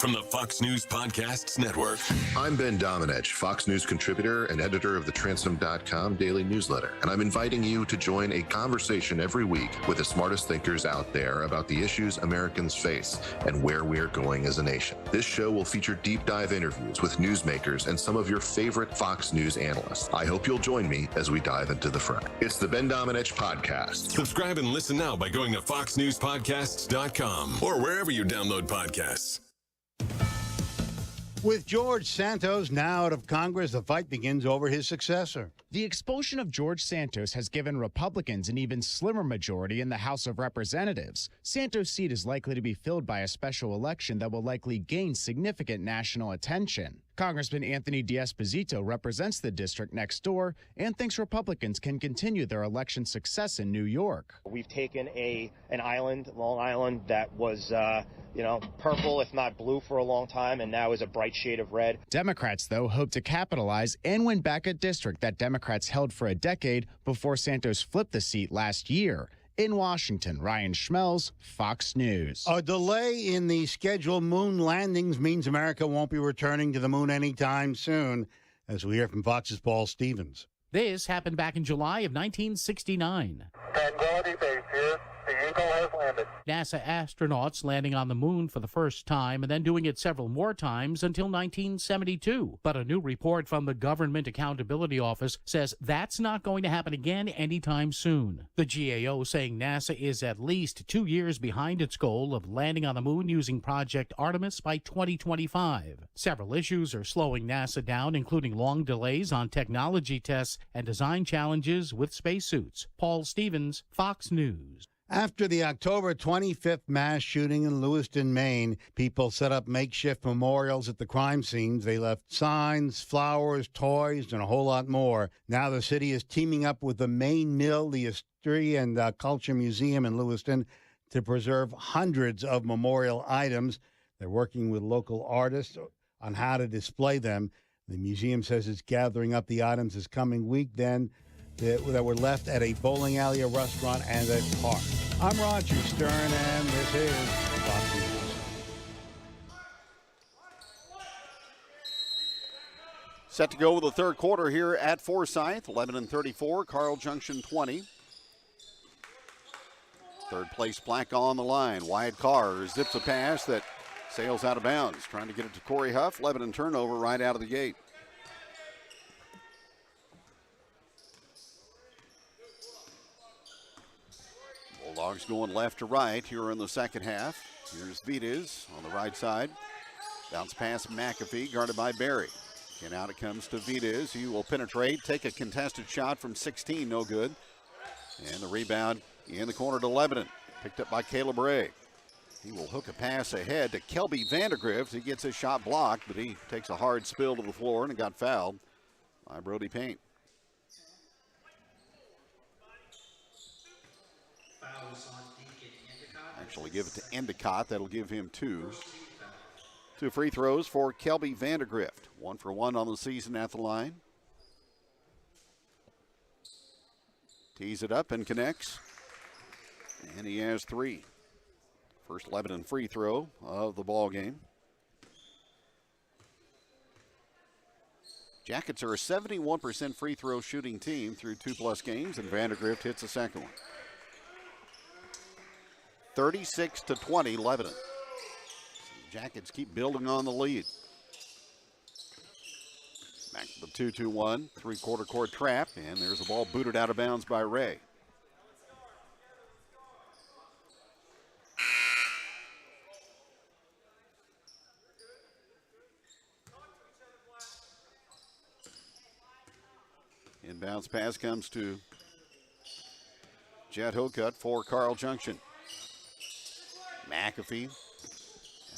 From the Fox News Podcasts Network. I'm Ben Domenech, Fox News contributor and editor of the Transom.com daily newsletter, and I'm inviting you to join a conversation every week with the smartest thinkers out there about the issues Americans face and where we're going as a nation. This show will feature deep dive interviews with newsmakers and some of your favorite Fox News analysts. I hope you'll join me as we dive into the fray. It's the Ben Domenech Podcast. Subscribe and listen now by going to foxnewspodcasts.com or wherever you download podcasts. With George Santos now out of Congress, the fight begins over his successor. The expulsion of George Santos has given Republicans an even slimmer majority in the House of Representatives. Santos' seat is likely to be filled by a special election that will likely gain significant national attention. Congressman Anthony D'Esposito represents the district next door and thinks Republicans can continue their election success in New York. We've taken an island, Long Island, that was, purple, if not blue, for a long time, and now is a bright shade of red. Democrats, though, hope to capitalize and win back a district that Democrats held for a decade before Santos flipped the seat last year. In Washington, Ryan Schmelz, Fox News. A delay in the scheduled moon landings means America won't be returning to the moon anytime soon, as we hear from Fox's Paul Stevens. This happened back in July of 1969. Tranquility Base here. The Eagle has landed. NASA astronauts landing on the moon for the first time and then doing it several more times until 1972. But a new report from the Government Accountability Office says that's not going to happen again anytime soon. The GAO saying NASA is at least 2 years behind its goal of landing on the moon using Project Artemis by 2025. Several issues are slowing NASA down, including long delays on technology tests and design challenges with spacesuits. Paul Stevens, Fox News. After the October 25th mass shooting in Lewiston, Maine, people set up makeshift memorials at the crime scenes. They left signs, flowers, toys, and a whole lot more. Now the city is teaming up with the Maine Mill, the History and Culture Museum in Lewiston, to preserve hundreds of memorial items. They're working with local artists on how to display them. The museum says it's gathering up the items this coming week then that were left at a bowling alley, a restaurant, and a park. I'm Roger Stern, and this is Fox News. Set to go with the third quarter here at Forsyth. Lebanon 34, Carl Junction 20. Third place plaque on the line. Wyatt Carr zips a pass that sails out of bounds. Trying to get it to Corey Huff. Lebanon turnover right out of the gate. Bulldogs going left to right here in the second half. Here's Vides on the right side. Bounce pass McAfee, guarded by Barry. And out it comes to Vides. He will penetrate, take a contested shot from 16, no good. And the rebound in the corner to Lebanon. Picked up by Caleb Ray. He will hook a pass ahead to Kelby Vandergrift. He gets his shot blocked, but he takes a hard spill to the floor and it got fouled by Brody Payne. Actually give it to Endicott. That'll give him 2. 2 free throws for Kelby Vandergrift. 1 for 1 on the season at the line. Tees it up and connects. And he has 3. First Lebanon free throw of the ball game. Jackets are a 71% free throw shooting team through 2+ games, and Vandergrift hits the second one. 36-20 Lebanon. Jackets keep building on the lead. Back to the 2-2-1, 3/4 court trap, and there's a ball booted out of bounds by Ray. Inbounds pass comes to Jet Hokut for Carl Junction. McAfee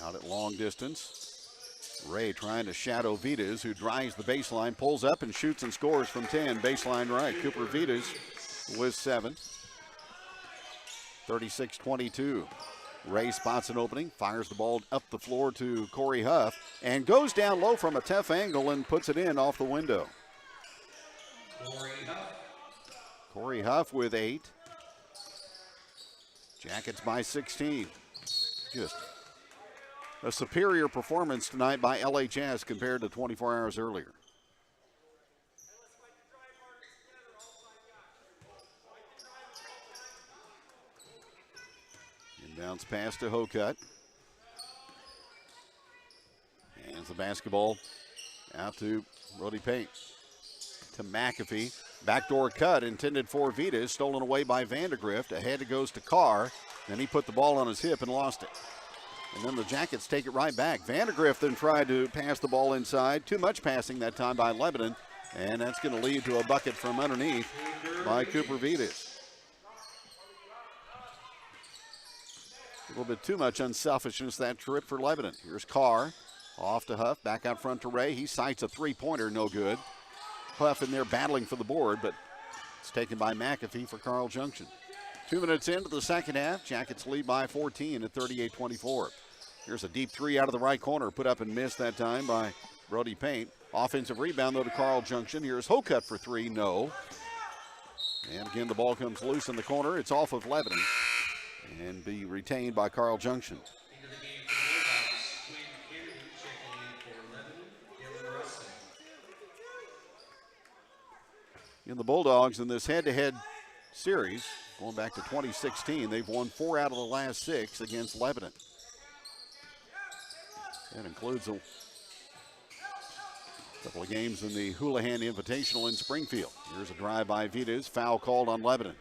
out at long distance. Ray trying to shadow Vitas, who drives the baseline, pulls up and shoots and scores from 10. Baseline right. Cooper Vitas with 7. 36-22. Ray spots an opening, fires the ball up the floor to Corey Huff, and goes down low from a tough angle and puts it in off the window. Corey Huff with 8. Jackets by 16. Just a superior performance tonight by LHS compared to 24 hours earlier. Inbounds pass to Hokut. Hands the basketball out to Brody Payne. To McAfee. Backdoor cut intended for Vitas, stolen away by Vandergrift. Ahead it goes to Carr. Then he put the ball on his hip and lost it. And then the Jackets take it right back. Vandergrift then tried to pass the ball inside. Too much passing that time by Lebanon. And that's going to lead to a bucket from underneath by Cooper Vitas. A little bit too much unselfishness that trip for Lebanon. Here's Carr. Off to Huff. Back out front to Ray. He sights a 3-pointer. No good. Huff in there battling for the board, but it's taken by McAfee for Carl Junction. 2 minutes into the second half. Jackets lead by 14 at 38-24. Here's a deep 3 out of the right corner. Put up and missed that time by Brody Payne. Offensive rebound, though, to Carl Junction. Here's Hokut for 3. No. And again, the ball comes loose in the corner. It's off of Lebanon and be retained by Carl Junction. In the Bulldogs in this head-to-head series, going back to 2016, they've won 4 out of the last 6 against Lebanon. That includes a couple of games in the Houlihan Invitational in Springfield. Here's a drive by Vitas, foul called on Lebanon.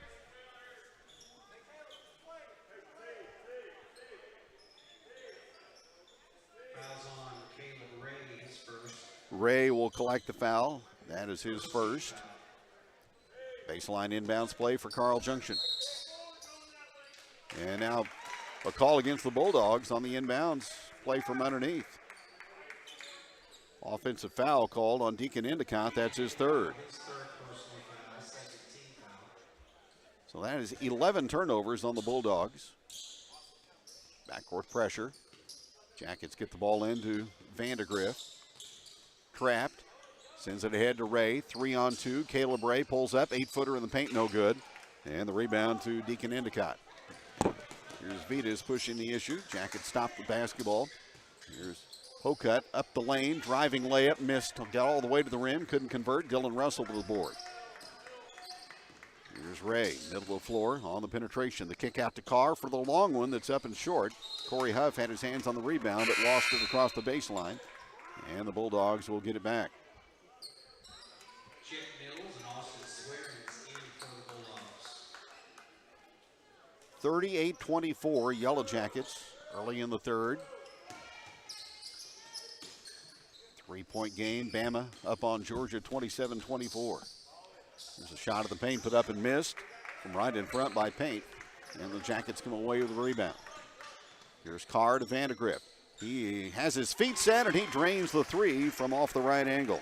Ray will collect the foul. That is his first. Baseline inbounds play for Carl Junction. And now a call against the Bulldogs on the inbounds play from underneath. Offensive foul called on Deacon Endicott. That's his third. So that is 11 turnovers on the Bulldogs. Backcourt pressure. Jackets get the ball into Vandergrift. Trapped. Sends it ahead to Ray. 3-on-2. Caleb Ray pulls up. 8-footer in the paint. No good. And the rebound to Deacon Endicott. Here's Vitas pushing the issue. Jackets stop the basketball. Here's Hokut up the lane. Driving layup. Missed. Got all the way to the rim. Couldn't convert. Dylan Russell to the board. Here's Ray. Middle of the floor on the penetration. The kick out to Carr for the long one that's up and short. Corey Huff had his hands on the rebound but lost it across the baseline. And the Bulldogs will get it back. 38-24 Yellow Jackets early in the third. 3-point game. Bama up on Georgia 27-24. There's a shot at the paint put up and missed from right in front by Paint. And the Jackets come away with the rebound. Here's Carr to Vandergrift. He has his feet set and he drains the 3 from off the right angle.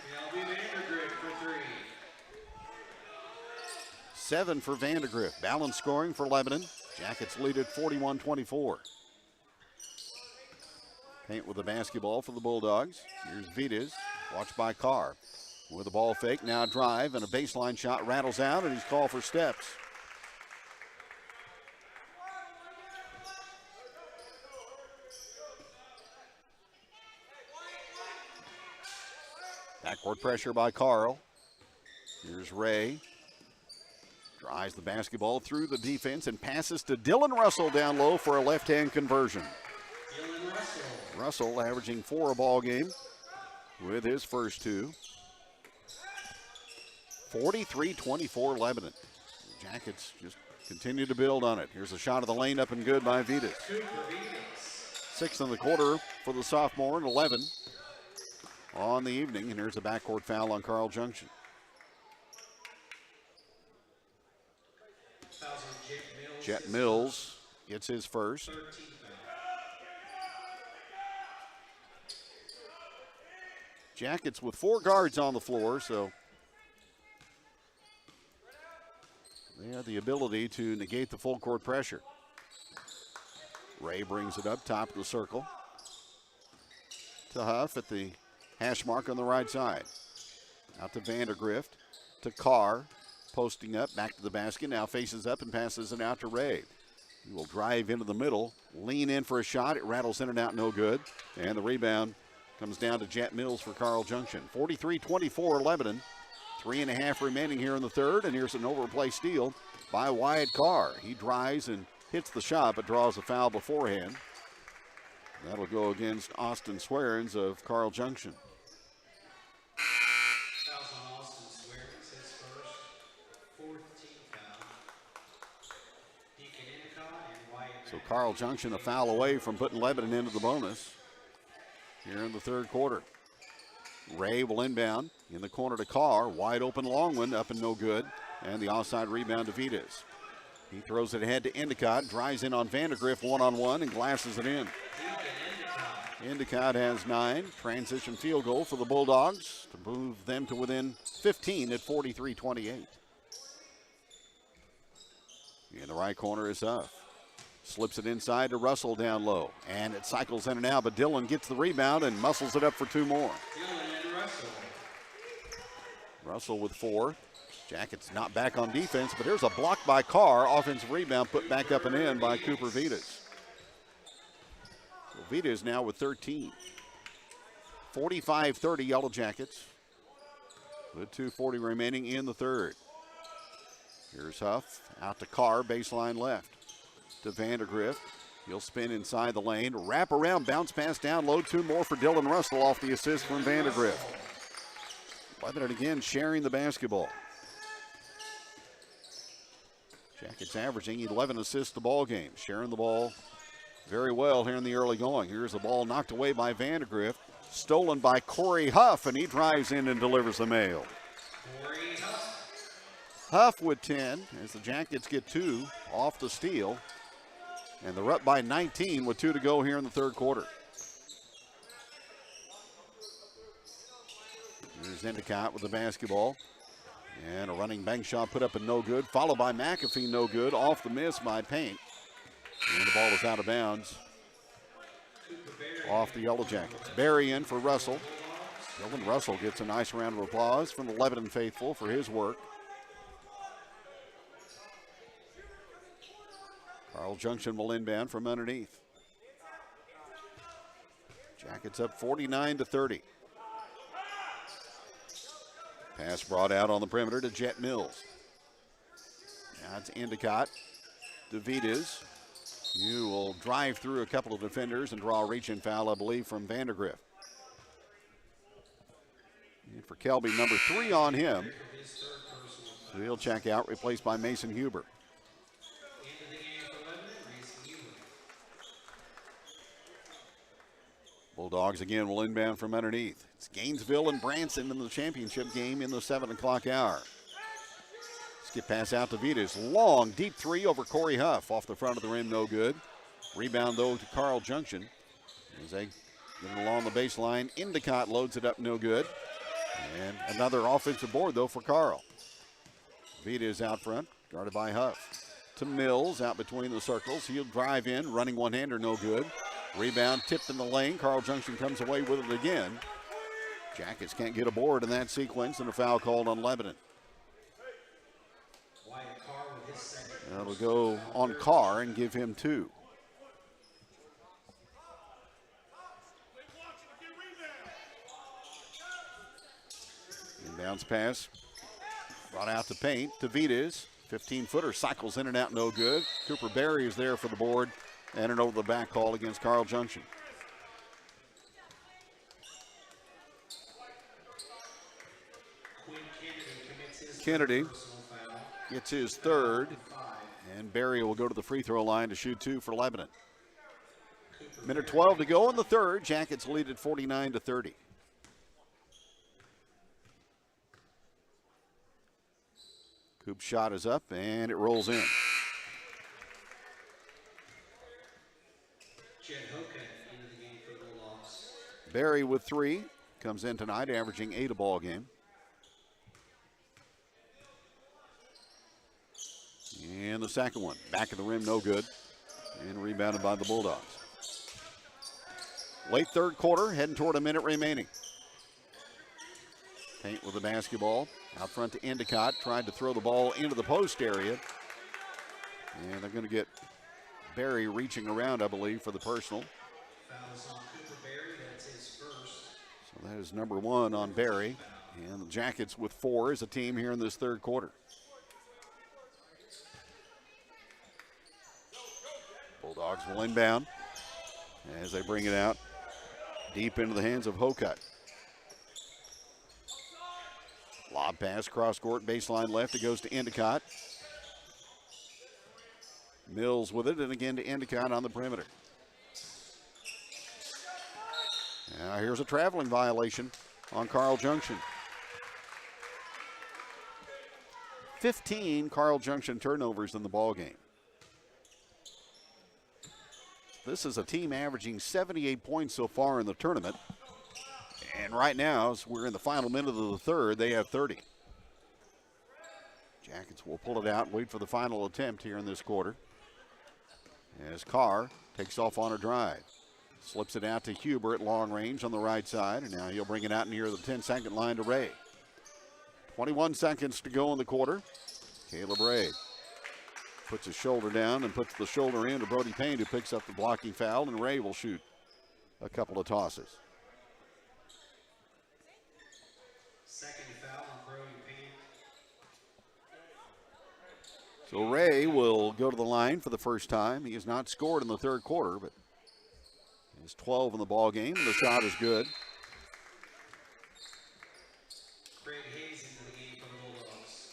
7 for Vandergrift. Balanced scoring for Lebanon. Jackets lead at 41-24. Paint with the basketball for the Bulldogs. Here's Vitas, watched by Carr. With a ball fake, now drive, and a baseline shot rattles out, and he's called for steps. Backcourt pressure by Carl. Here's Ray. Drives the basketball through the defense and passes to Dylan Russell down low for a left-hand conversion. Russell averaging 4 a ball game with his first 2. 43-24 Lebanon. The Jackets just continue to build on it. Here's a shot of the lane up and good by Vitas. 6 in the quarter for the sophomore and 11 on the evening. And here's a backcourt foul on Carl Junction. Jet Mills gets his first. Jackets with 4 guards on the floor, so they have the ability to negate the full court pressure. Ray brings it up top of the circle to Huff at the hash mark on the right side. Out to Vandergrift, to Carr, posting up, back to the basket, now faces up and passes it out to Ray. He will drive into the middle, lean in for a shot, it rattles in and out, no good. And the rebound comes down to Jet Mills for Carl Junction. 43-24 Lebanon. 3.5 remaining here in the third, and here's an overplay steal by Wyatt Carr. He drives and hits the shot, but draws a foul beforehand. That'll go against Austin Swearens of Carl Junction. Fouls on Austin Swearens, his first. 4th team foul. Deacon Endicott and Wyatt. So Carl Junction a foul away from putting Lebanon into the bonus here in the third quarter. Ray will inbound in the corner to Carr. Wide open long one, up and no good. And the offside rebound to Vitas. He throws it ahead to Endicott, drives in on Vandergrift one-on-one and glasses it in. Endicott has 9. Transition field goal for the Bulldogs to move them to within 15 at 43-28. In the right corner is Huff. Slips it inside to Russell down low. And it cycles in and out, but Dylan gets the rebound and muscles it up for 2 more. Russell with 4. Jackets not back on defense, but here's a block by Carr. Offensive rebound put back up and in by Cooper Vitas. So Vitas now with 13. 45-30 Yellow Jackets with 2:40 remaining in the third. Here's Huff out to Carr, baseline left to Vandergrift. He'll spin inside the lane, wrap around, bounce pass down low. 2 more for Dylan Russell off the assist from Vandergrift. Lebanon again sharing the basketball. Jackets averaging 11 assists a ball game, sharing the ball very well here in the early going. Here's the ball knocked away by Vandergrift, stolen by Corey Huff, and he drives in and delivers the mail. Huff with 10 as the Jackets get 2 off the steal, and they're up by 19 with 2 to go here in the third quarter. Here's Endicott with the basketball. And a running bank shot put up and no good, followed by McAfee, no good, off the miss by Paint. And the ball is out of bounds off the Yellow Jackets. Barry in for Russell. Dylan Russell gets a nice round of applause from the Lebanon faithful for his work. Carl Junction will inbound from underneath. Jackets up 49-30. Pass brought out on the perimeter to Jet Mills. Now it's Endicott to Vitas. You will drive through a couple of defenders and draw a reach-in foul, I believe, from Vandergrift. And for Kelby, number 3 on him. So he'll check out, replaced by Mason Huber. Bulldogs again will inbound from underneath. It's Gainesville and Branson in the championship game in the 7 o'clock hour. Skip pass out to Vitas. Long, deep 3 over Corey Huff. Off the front of the rim, no good. Rebound, though, to Carl Junction. As they get it along the baseline, Endicott loads it up, no good. And another offensive board, though, for Carl. Vitas out front, guarded by Huff. To Mills, out between the circles. He'll drive in, running one-hander, no good. Rebound tipped in the lane. Carl Junction comes away with it again. Jackets can't get a board in that sequence, and a foul called on Lebanon. That'll go on Carr and give him 2. Inbounds pass. Brought out to paint. Tavides, 15-footer, cycles in and out, no good. Cooper Berry is there for the board, and an over-the-back call against Carl Junction. Kennedy gets his 3rd, and Berry will go to the free throw line to shoot 2 for Lebanon. Minute 12 to go in the 3rd. Jackets lead at 49-30. Coop's shot is up, and it rolls in. Berry with 3. Comes in tonight, averaging 8 a ball game. And the second one, back of the rim, no good. And rebounded by the Bulldogs. Late 3rd quarter, heading toward a minute remaining. Paint with the basketball. Out front to Endicott, tried to throw the ball into the post area. And they're going to get Berry reaching around, I believe, for the personal. So that is number 1 on Berry. And the Jackets with 4 as a team here in this 3rd quarter. Bulldogs will inbound as they bring it out deep into the hands of Hokut. Lob pass, cross court, baseline left. It goes to Endicott. Mills with it, and again to Endicott on the perimeter. Now here's a traveling violation on Carl Junction. 15 Carl Junction turnovers in the ball game. This is a team averaging 78 points so far in the tournament. And right now, as we're in the final minute of the 3rd, they have 30. Jackets will pull it out and wait for the final attempt here in this quarter. As Carr takes off on a drive. Slips it out to Huber at long range on the right side. And now he'll bring it out near the 10-second line to Ray. 21 seconds to go in the quarter. Caleb Ray puts his shoulder down and puts the shoulder in to Brody Payne, who picks up the blocking foul, and Ray will shoot a couple of tosses. Second foul on Brody Payne. So Ray will go to the line for the first time. He has not scored in the 3rd quarter, but he's 12 in the ball game. The shot is good. Craig Hayes into the game for the Bulldogs.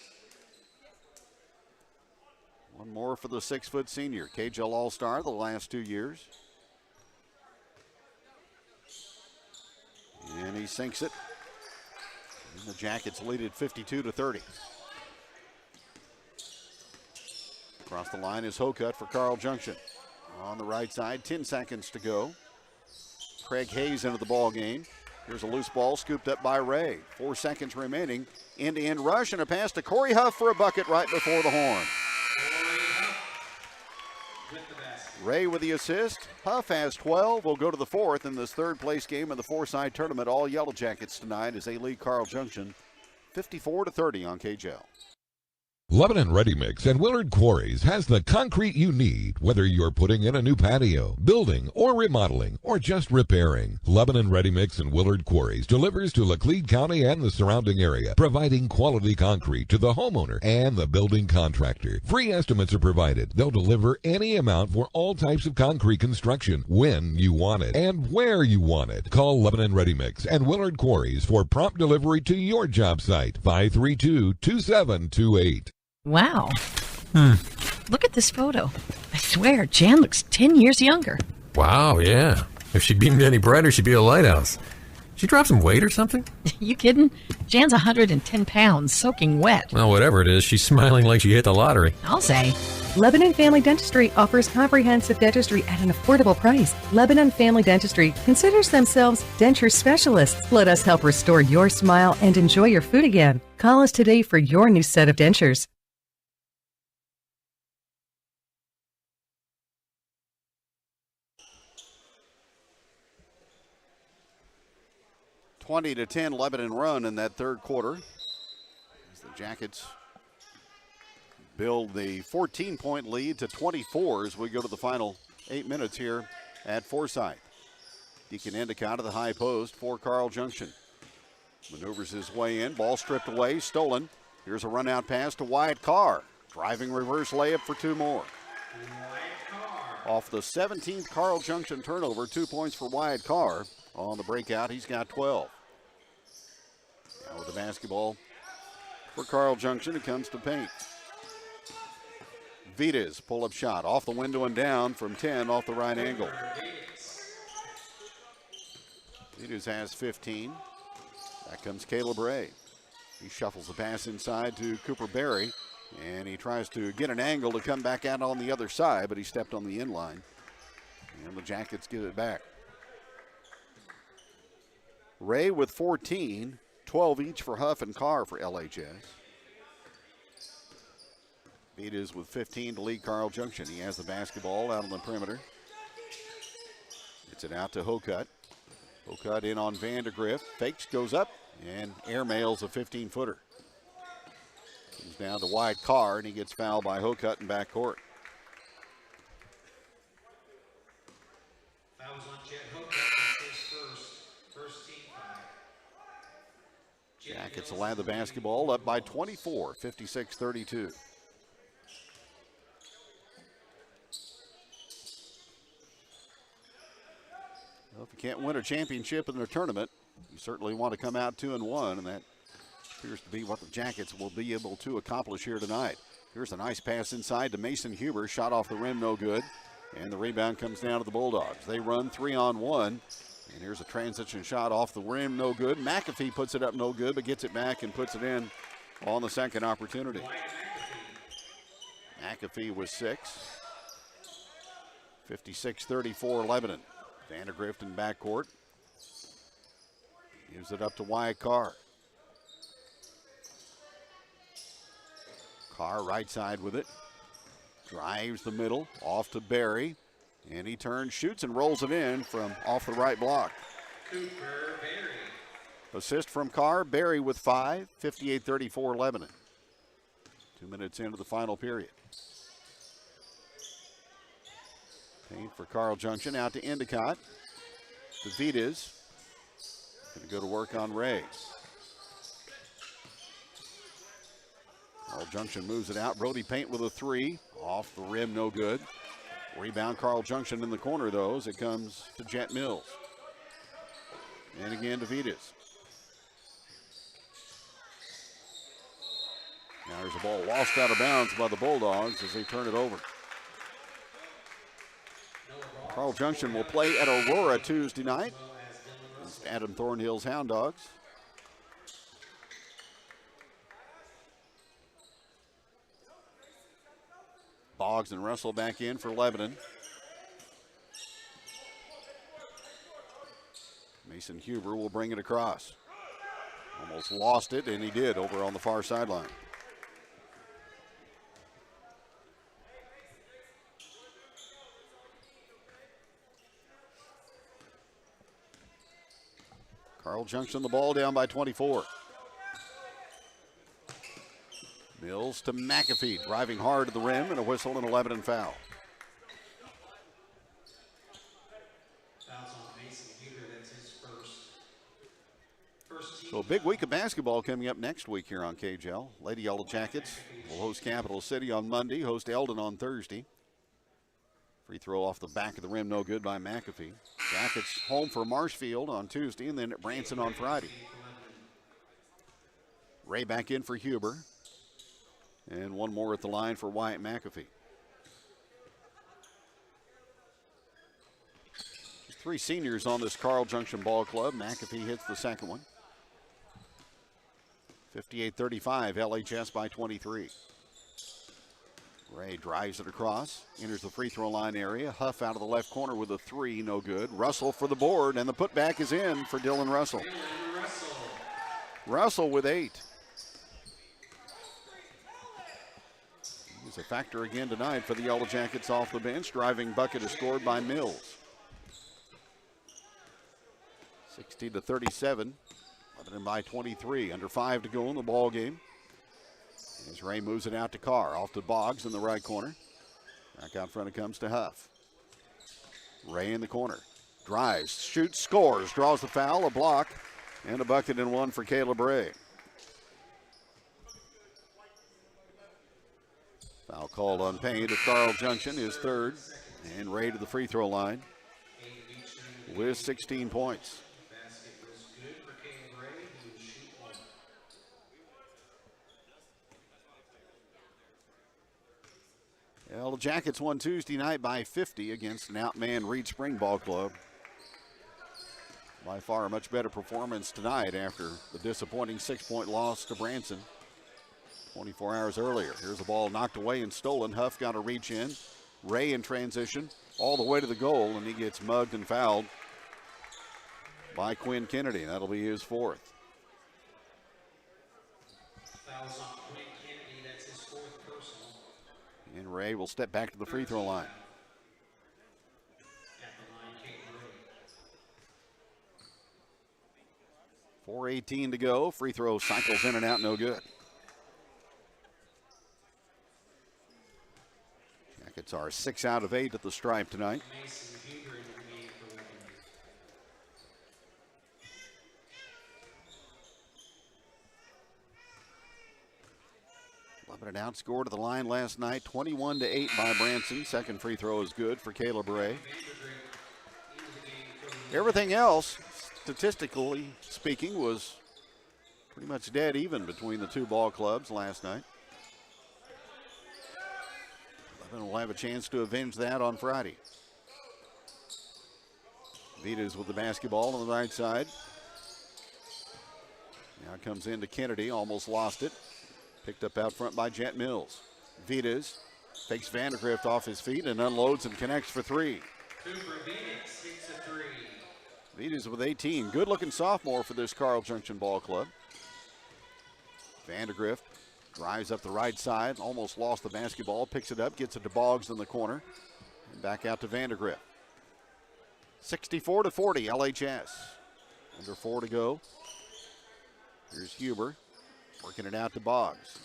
One more for the 6-foot senior. KJL All-Star the last 2 years. And he sinks it. And the Jackets lead at 52-30. Across the line is Hokut for Carl Junction. On the right side, 10 seconds to go. Craig Hayes into the ball game. Here's a loose ball scooped up by Ray. 4 seconds remaining. End-to-end rush and a pass to Corey Huff for a bucket right before the horn. Ray with the assist. Huff has 12. Will go to the 4th in this 3rd place game of the Forsyth tournament. All Yellow Jackets tonight as they lead Carl Junction 54-30 on KJL. Lebanon Ready Mix and Willard Quarries has the concrete you need, whether you're putting in a new patio, building, or remodeling, or just repairing. Lebanon Ready Mix and Willard Quarries delivers to Laclede County and the surrounding area, providing quality concrete to the homeowner and the building contractor. Free estimates are provided. They'll deliver any amount for all types of concrete construction when you want it and where you want it. Call Lebanon Ready Mix and Willard Quarries for prompt delivery to your job site. 532-2728. Wow. Look at this photo. I swear, Jan looks 10 years younger. Wow, yeah. If she beamed any brighter, she'd be a lighthouse. She dropped some weight or something? You kidding? Jan's 110 pounds, soaking wet. Well, whatever it is, she's smiling like she hit the lottery. I'll say. Lebanon Family Dentistry offers comprehensive dentistry at an affordable price. Lebanon Family Dentistry considers themselves denture specialists. Let us help restore your smile and enjoy your food again. Call us today for your new set of dentures. 20-10 Lebanon run in that third quarter as the Jackets build the 14-point lead to 24 as we go to the final 8 minutes here at Forsyth. Deacon Endicott to the high post for Carl Junction. Maneuvers his way in, ball stripped away, stolen. Here's a run out pass to Wyatt Carr. Driving reverse layup for 2 more. Off the 17th Carl Junction turnover, 2 points for Wyatt Carr. On the breakout, he's got 12. Now with the basketball for Carl Junction, it comes to paint. Vitas, pull-up shot, off the window and down from 10 off the right angle. Vitas has 15. Back comes Caleb Ray. He shuffles the pass inside to Cooper Berry, and he tries to get an angle to come back out on the other side, but he stepped on the inline. And the Jackets give it back. Ray with 14, 12 each for Huff and Carr for LHS. Vitas with 15 to lead Carl Junction. He has the basketball out on the perimeter. Gets it out to Hokut. Hokut in on Vandergrift. Fakes, goes up, and airmails a 15-footer. Comes down to Wyatt Carr, and he gets fouled by Hokut in backcourt. Fouls on Jet Hokut, his first team foul. Jackets will have the basketball up by 24, 56-32. Well, if you can't win a championship in the tournament, you certainly want to come out 2-1, and that appears to be what the Jackets will be able to accomplish here tonight. Here's a nice pass inside to Mason Huber, shot off the rim, no good, and the rebound comes down to the Bulldogs. They run 3-on-1, and here's a transition shot off the rim, no good. McAfee puts it up, no good, but gets it back and puts it in on the second opportunity. McAfee was 6. 56-34 Lebanon. Vandergrift in backcourt. Gives it up to Wyatt Carr. Carr right side with it. Drives the middle, off to Berry. And he turns, shoots, and rolls it in from off the right block. Cooper Berry. Assist from Carr. Berry with 5. 58-34 Lebanon. 2 minutes into the final period. Paint for Carl Junction, out to Endicott. To Vitas. Going to go to work on Ray. Carl Junction moves it out. Brody Paint with a 3. Off the rim, no good. Rebound Carl Junction in the corner, though, as it comes to Jet Mills. And again to Vitas. Now there's a ball lost out of bounds by the Bulldogs as they turn it over. Carl Junction will play at Aurora Tuesday night. It's Adam Thornhill's Hound Dogs. Boggs and Russell back in for Lebanon. Mason Huber will bring it across. Almost lost it, and he did over on the far sideline. Carl Junction the ball down by 24. Mills to McAfee, driving hard to the rim, and a whistle and a Lebanon foul. Fouls on Mason Huber, that's his first team. So a big week of basketball coming up next week here on KJL. Lady Yellow Jackets will host Capital City on Monday, host Eldon on Thursday. Free throw off the back of the rim, no good by McAfee. Jackets home for Marshfield on Tuesday, and then at Branson on Friday. Ray back in for Huber. And one more at the line for Wyatt McAfee. There's 3 seniors on this Carl Junction ball club. McAfee hits the second one. 58-35, LHS by 23. Ray drives it across, enters the free throw line area. Huff out of the left corner with a 3, no good. Russell for the board, and the putback is in for Dylan Russell. Russell with 8. He's a factor again tonight for the Yellow Jackets off the bench. Driving bucket is scored by Mills. 60-37. Lebanon by 23. Under 5 to go in the ball game. As Ray moves it out to Carr. Off to Boggs in the right corner. Back out front it comes to Huff. Ray in the corner. Drives, shoots, scores. Draws the foul, a block, and a bucket and one for Caleb Ray. Foul called on Payne at Carl Junction, his third. And Ray to the free throw line with 16 points. Well, the Jackets won Tuesday night by 50 against an outmanned Reed Spring Ball Club. By far a much better performance tonight after the disappointing 6-point loss to Branson 24 hours earlier. Here's the ball knocked away and stolen. Huff got a reach in. Ray in transition all the way to the goal, and he gets mugged and fouled by Quinn Kennedy. That'll be his fourth. Fouls on Quinn Kennedy, that's his fourth personal. And Ray will step back to the free throw line. At the line, 4:18 to go. Free throw cycles in and out, no good. Jackets are 6 out of 8 at the stripe tonight. Mason Huber in the game for Lebanon. Lebanon outscored at the line last night, 21-8 by Branson. Second free throw is good for Caleb Ray. Everything else, statistically speaking, was pretty much dead even between the two ball clubs last night. Lebanon will have a chance to avenge that on Friday. Vitas with the basketball on the right side. Now comes into Kennedy, almost lost it. Picked up out front by Jet Mills. Vitas takes Vandergrift off his feet and unloads and connects for three. Cooper Venix hits a three. Vitas with 18. Good looking sophomore for this Carl Junction ball club. Vandergrift drives up the right side, almost lost the basketball, picks it up, gets it to Boggs in the corner, and back out to Vandergrift. 64-40, LHS. Under 4 to go. Here's Huber. Working it out to Boggs.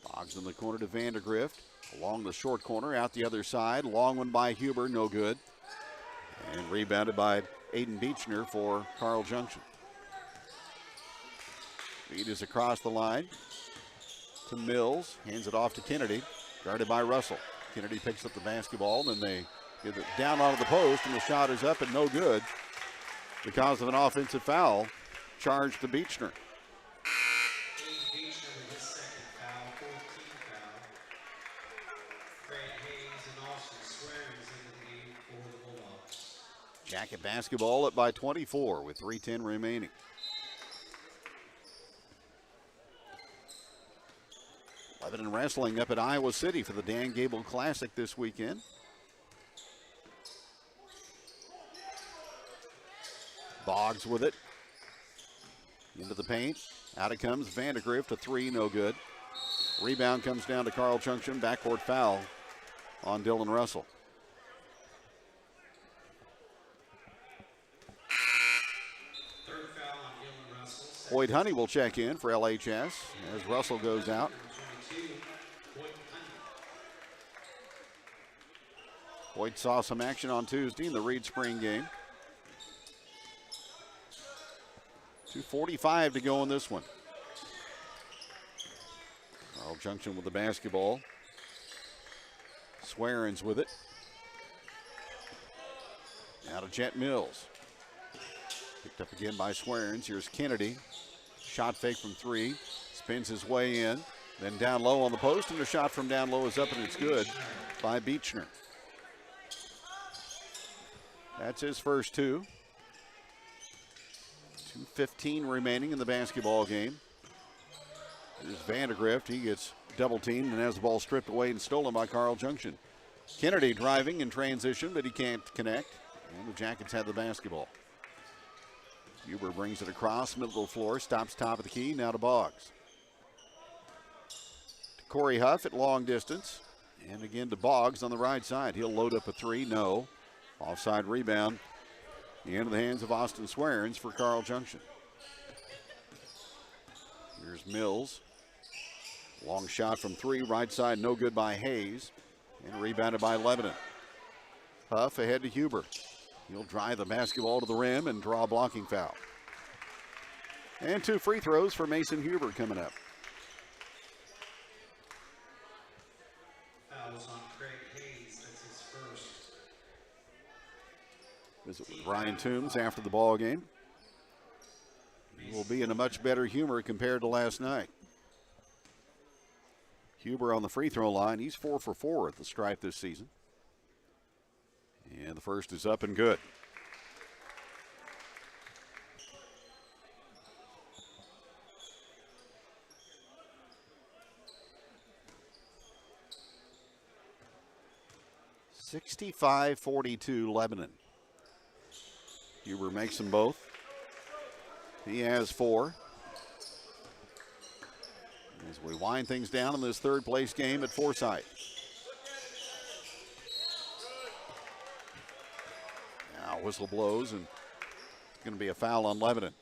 Boggs in the corner to Vandergrift. Along the short corner, out the other side. Long one by Huber, no good. And rebounded by Aiden Beechner for Carl Junction. Feed is across the line to Mills. Hands it off to Kennedy. Guarded by Russell. Kennedy picks up the basketball, and they get it down onto the post, and the shot is up and no good because of an offensive foul charged to Beechner. Jacket basketball up by 24 with 3:10 remaining. Lebanon wrestling up at Iowa City for the Dan Gable Classic this weekend. Boggs with it. Into the paint. Out it comes Vandergrift, a three, no good. Rebound comes down to Carl Junction. Backcourt foul on Dylan Russell. Boyd Honey will check in for LHS as Russell goes out. Boyd saw some action on Tuesday in the Reed Spring game. 2:45 to go in this one. Carl Junction with the basketball. Swearens with it. Now to Jet Mills. Picked up again by Swearens. Here's Kennedy. Shot fake from three. Spins his way in. Then down low on the post, and the shot from down low is up, and it's good by Beechner. That's his first two. 2:15 remaining in the basketball game. Here's Vandergrift. He gets double teamed and has the ball stripped away and stolen by Carl Junction. Kennedy driving in transition, but he can't connect. And the Jackets have the basketball. Huber brings it across, middle of the floor, stops top of the key, now to Boggs. To Corey Huff at long distance, and again to Boggs on the right side. He'll load up a three, no. Offside rebound into the hands of Austin Swearens for Carl Junction. Here's Mills. Long shot from three, right side, no good by Hayes. And rebounded by Lebanon. Huff ahead to Huber. He'll drive the basketball to the rim and draw a blocking foul. And 2 free throws for Mason Huber coming up. Fouls on Craig Hayes, that's his first. Visit with Ryan Toombs after the ball game. He will be in a much better humor compared to last night. Huber on the free throw line. He's 4 for 4 at the stripe this season. And the first is up and good. (65-42) Lebanon. Huber makes them both. He has 4. As we wind things down in this third place game at Forsyth. Now whistle blows and it's going to be a foul on Lebanon.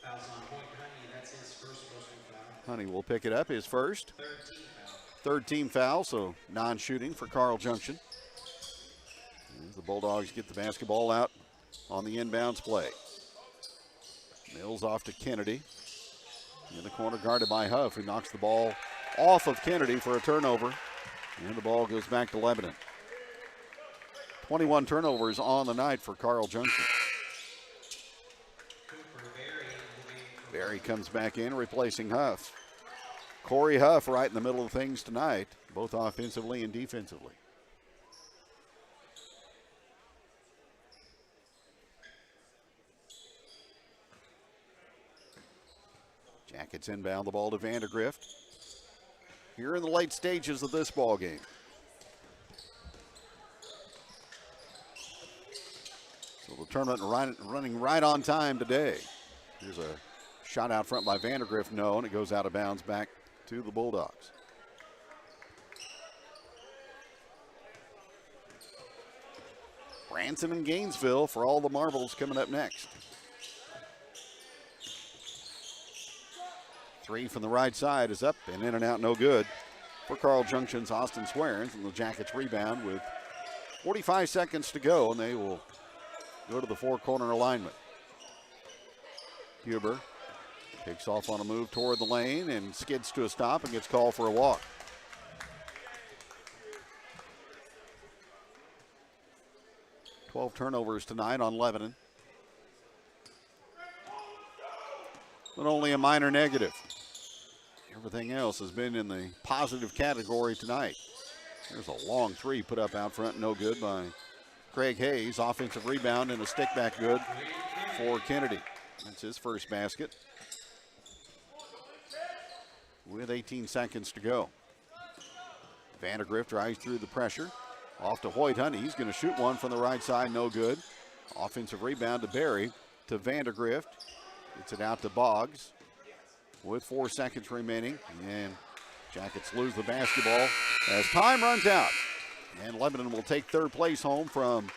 Fouls on Hoyt Honey, that's his first personal foul. Honey will pick it up, his first. Third team foul, so non-shooting for Carl Junction. As the Bulldogs get the basketball out on the inbounds play. Mills off to Kennedy. In the corner guarded by Huff, who knocks the ball off of Kennedy for a turnover. And the ball goes back to Lebanon. 21 turnovers on the night for Carl Junction. Berry comes back in, replacing Huff. Corey Huff right in the middle of things tonight, both offensively and defensively. Jackets inbound the ball to Vandergrift. Here in the late stages of this ball game. So the tournament running right on time today. Here's a shot out front by Vandergrift, no, and it goes out of bounds back to the Bulldogs. Branson and Gainesville for all the marbles coming up next. 3 from the right side is up and in and out, no good for Carl Junction's Austin Swearens, and the Jackets rebound with 45 seconds to go, and they will go to the four-corner alignment. Huber takes off on a move toward the lane and skids to a stop and gets called for a walk. Twelve turnovers tonight on Lebanon, but only a minor negative. Everything else has been in the positive category tonight. There's a long three put up out front, no good by Craig Hayes. Offensive rebound and a stick back good for Kennedy. That's his first basket with 18 seconds to go. Vandergrift drives through the pressure. Off to Hoyt Honey. He's going to shoot one from the right side, no good. Offensive rebound to Berry, to Vandergrift. Gets it out to Boggs with 4 seconds remaining. And Jackets lose the basketball as time runs out. And Lebanon will take third place home from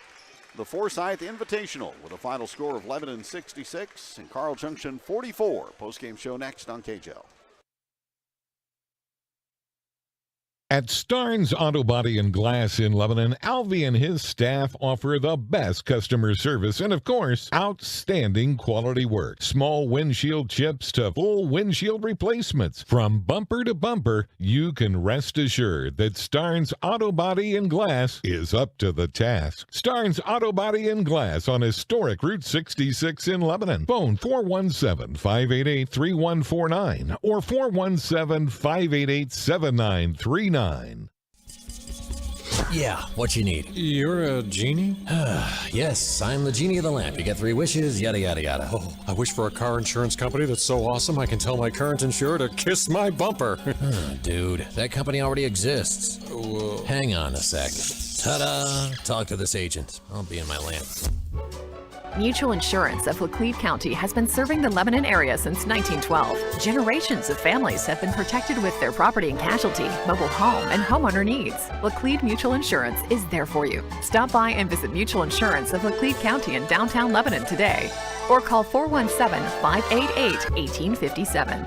the Forsyth Invitational with a final score of Lebanon 66 and Carl Junction 44. Postgame show next on KJL. At Starnes Auto Body and Glass in Lebanon, Alvy and his staff offer the best customer service and, of course, outstanding quality work. Small windshield chips to full windshield replacements. From bumper to bumper, you can rest assured that Starnes Auto Body and Glass is up to the task. Starnes Auto Body and Glass on historic Route 66 in Lebanon. Phone 417-588-3149 or 417-588-7939. Yeah, what you need? You're a genie? Yes, I'm the genie of the lamp. You get 3 wishes, yada, yada, yada. Oh, I wish for a car insurance company that's so awesome I can tell my current insurer to kiss my bumper. Dude, that company already exists. Hang on a sec. Ta-da! Talk to this agent. I'll be in my lamp. Mutual Insurance of Laclede County has been serving the Lebanon area since 1912. Generations of families have been protected with their property and casualty, mobile home, and homeowner needs. Laclede Mutual Insurance is there for you. Stop by and visit Mutual Insurance of Laclede County in downtown Lebanon today, or call 417-588-1857.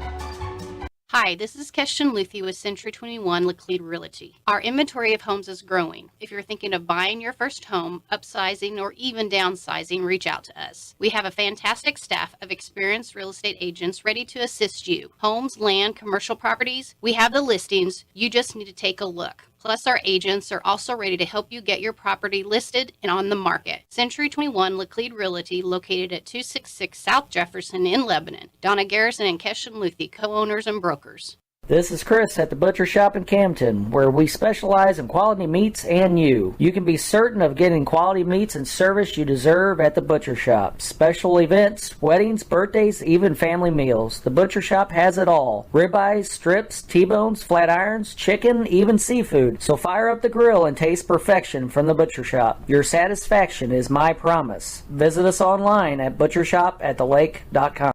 Hi, this is Keston Luthi with Century 21 Laclede Realty. Our inventory of homes is growing. If you're thinking of buying your first home, upsizing, or even downsizing, reach out to us. We have a fantastic staff of experienced real estate agents ready to assist you. Homes, land, commercial properties, we have the listings. You just need to take a look. Plus, our agents are also ready to help you get your property listed and on the market. Century 21 Laclede Realty, located at 266 South Jefferson in Lebanon. Donna Garrison and Keston Luthi, co-owners and brokers. This is Chris at the Butcher Shop in Camden, where we specialize in quality meats and you. You can be certain of getting quality meats and service you deserve at the Butcher Shop. Special events, weddings, birthdays, even family meals. The Butcher Shop has it all. Ribeyes, strips, T-bones, flat irons, chicken, even seafood. So fire up the grill and taste perfection from the Butcher Shop. Your satisfaction is my promise. Visit us online at butchershopathelake.com.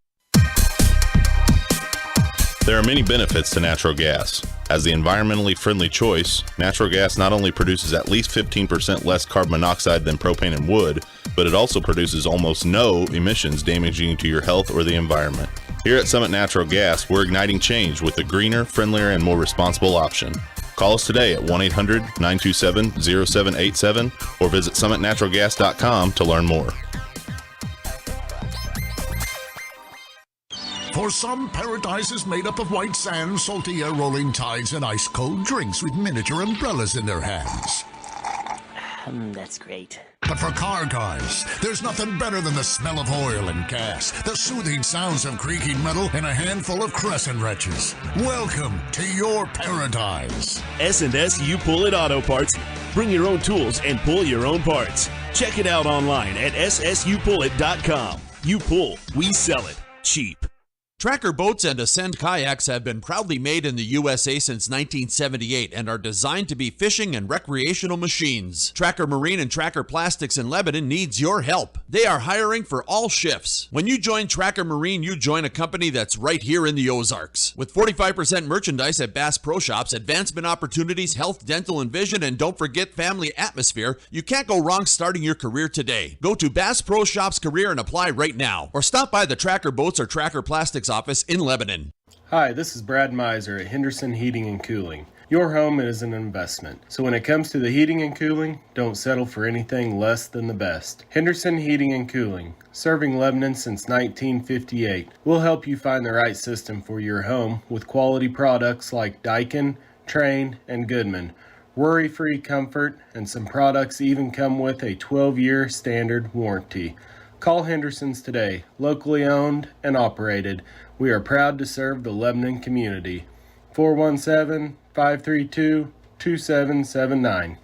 There are many benefits to natural gas. As the environmentally friendly choice, natural gas not only produces at least 15% less carbon monoxide than propane and wood, but it also produces almost no emissions damaging to your health or the environment. Here at Summit Natural Gas, we're igniting change with a greener, friendlier, and more responsible option. Call us today at 1-800-927-0787 or visit summitnaturalgas.com to learn more. For some, paradise is made up of white sand, salty air, rolling tides, and ice-cold drinks with miniature umbrellas in their hands. That's great. But for car guys, there's nothing better than the smell of oil and gas, the soothing sounds of creaking metal, and a handful of crescent wrenches. Welcome to your paradise. S&S You Pull It Auto Parts. Bring your own tools and pull your own parts. Check it out online at ssupullit.com. You pull, we sell it. Cheap. Tracker boats and Ascend kayaks have been proudly made in the USA since 1978 and are designed to be fishing and recreational machines. Tracker Marine and Tracker Plastics in Lebanon needs your help. They are hiring for all shifts. When you join Tracker Marine, you join a company that's right here in the Ozarks. With 45% merchandise at Bass Pro Shops, advancement opportunities, health, dental, and vision, and don't forget family atmosphere, you can't go wrong starting your career today. Go to Bass Pro Shops Career and apply right now, or stop by the Tracker Boats or Tracker Plastics office in Lebanon. Hi, this is Brad Miser at Henderson Heating and Cooling. Your home is an investment, so when it comes to the heating and cooling, don't settle for anything less than the best. Henderson Heating and Cooling, serving Lebanon since 1958. We'll help you find the right system for your home with quality products like Daikin, Trane, and Goodman. Worry-free comfort, and some products even come with a 12-year standard warranty. Call Henderson's today, locally owned and operated. We are proud to serve the Lebanon community. 417-532-2779.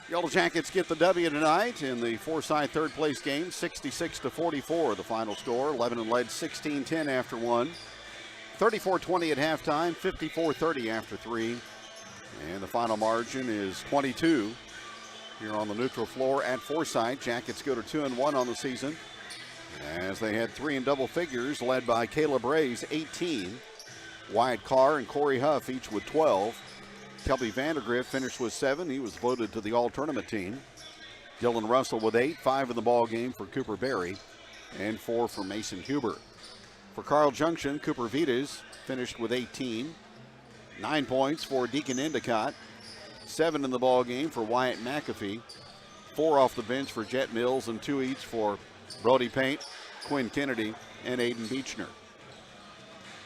Yellow Jackets get the W tonight in the Forsyth third place game, 66-44 the final score. Lebanon led 16-10 after one, 34-20 at halftime, 54-30 after three, and the final margin is 22. Here on the neutral floor at Forsyth, Jackets go to 2-1 on the season, as they had three in double figures, led by Caleb Ray's 18, Wyatt Carr and Corey Huff each with 12. Kelby Vandergrift finished with 7. He was voted to the all-tournament team. Dylan Russell with 8, 5 in the ball game for Cooper Berry, and 4 for Mason Huber. For Carl Junction, Cooper Vitas finished with 18, 9 points for Deacon Endicott, 7 in the ball game for Wyatt McAfee, 4 off the bench for Jet Mills, and 2 each for Brody Paint, Quinn Kennedy, and Aiden Beechner.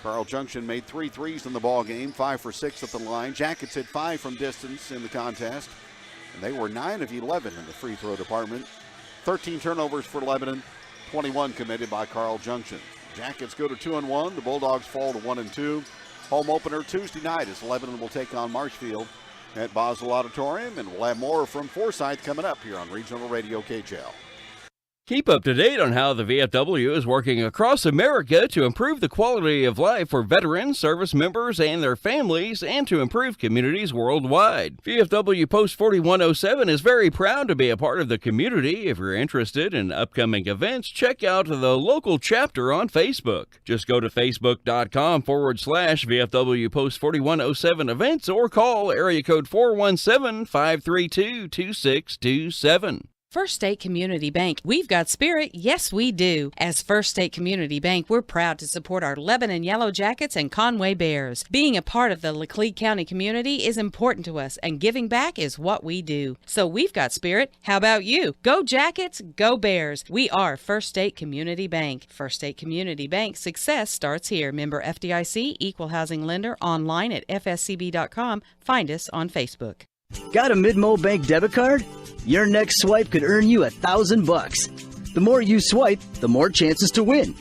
Carl Junction made 3 threes in the ball game, 5 for 6 at the line. Jackets hit 5 from distance in the contest, and they were 9 of 11 in the free throw department. 13 turnovers for Lebanon, 21 committed by Carl Junction. Jackets go to 2-1. The Bulldogs fall to 1-2. Home opener Tuesday night as Lebanon will take on Marshfield at Boswell Auditorium, and we'll have more from Forsyth coming up here on Regional Radio KJL. Keep up to date on how the VFW is working across America to improve the quality of life for veterans, service members, and their families, and to improve communities worldwide. VFW Post 4107 is very proud to be a part of the community. If you're interested in upcoming events, check out the local chapter on Facebook. Just go to facebook.com/VFW Post 4107 events or call area code 417-532-2627. First State Community Bank. We've got spirit, yes we do. As First State Community Bank, we're proud to support our Lebanon Yellow Jackets and Conway Bears. Being a part of the Laclede County community is important to us, and giving back is what we do. So we've got spirit. How about you? Go Jackets, go Bears. We are First State Community Bank. First State Community Bank, success starts here. Member FDIC, Equal Housing Lender, online at fscb.com. Find us on Facebook. Got a Mid-Mo Bank debit card? Your next swipe could earn you $1,000. The more you swipe, the more chances to win.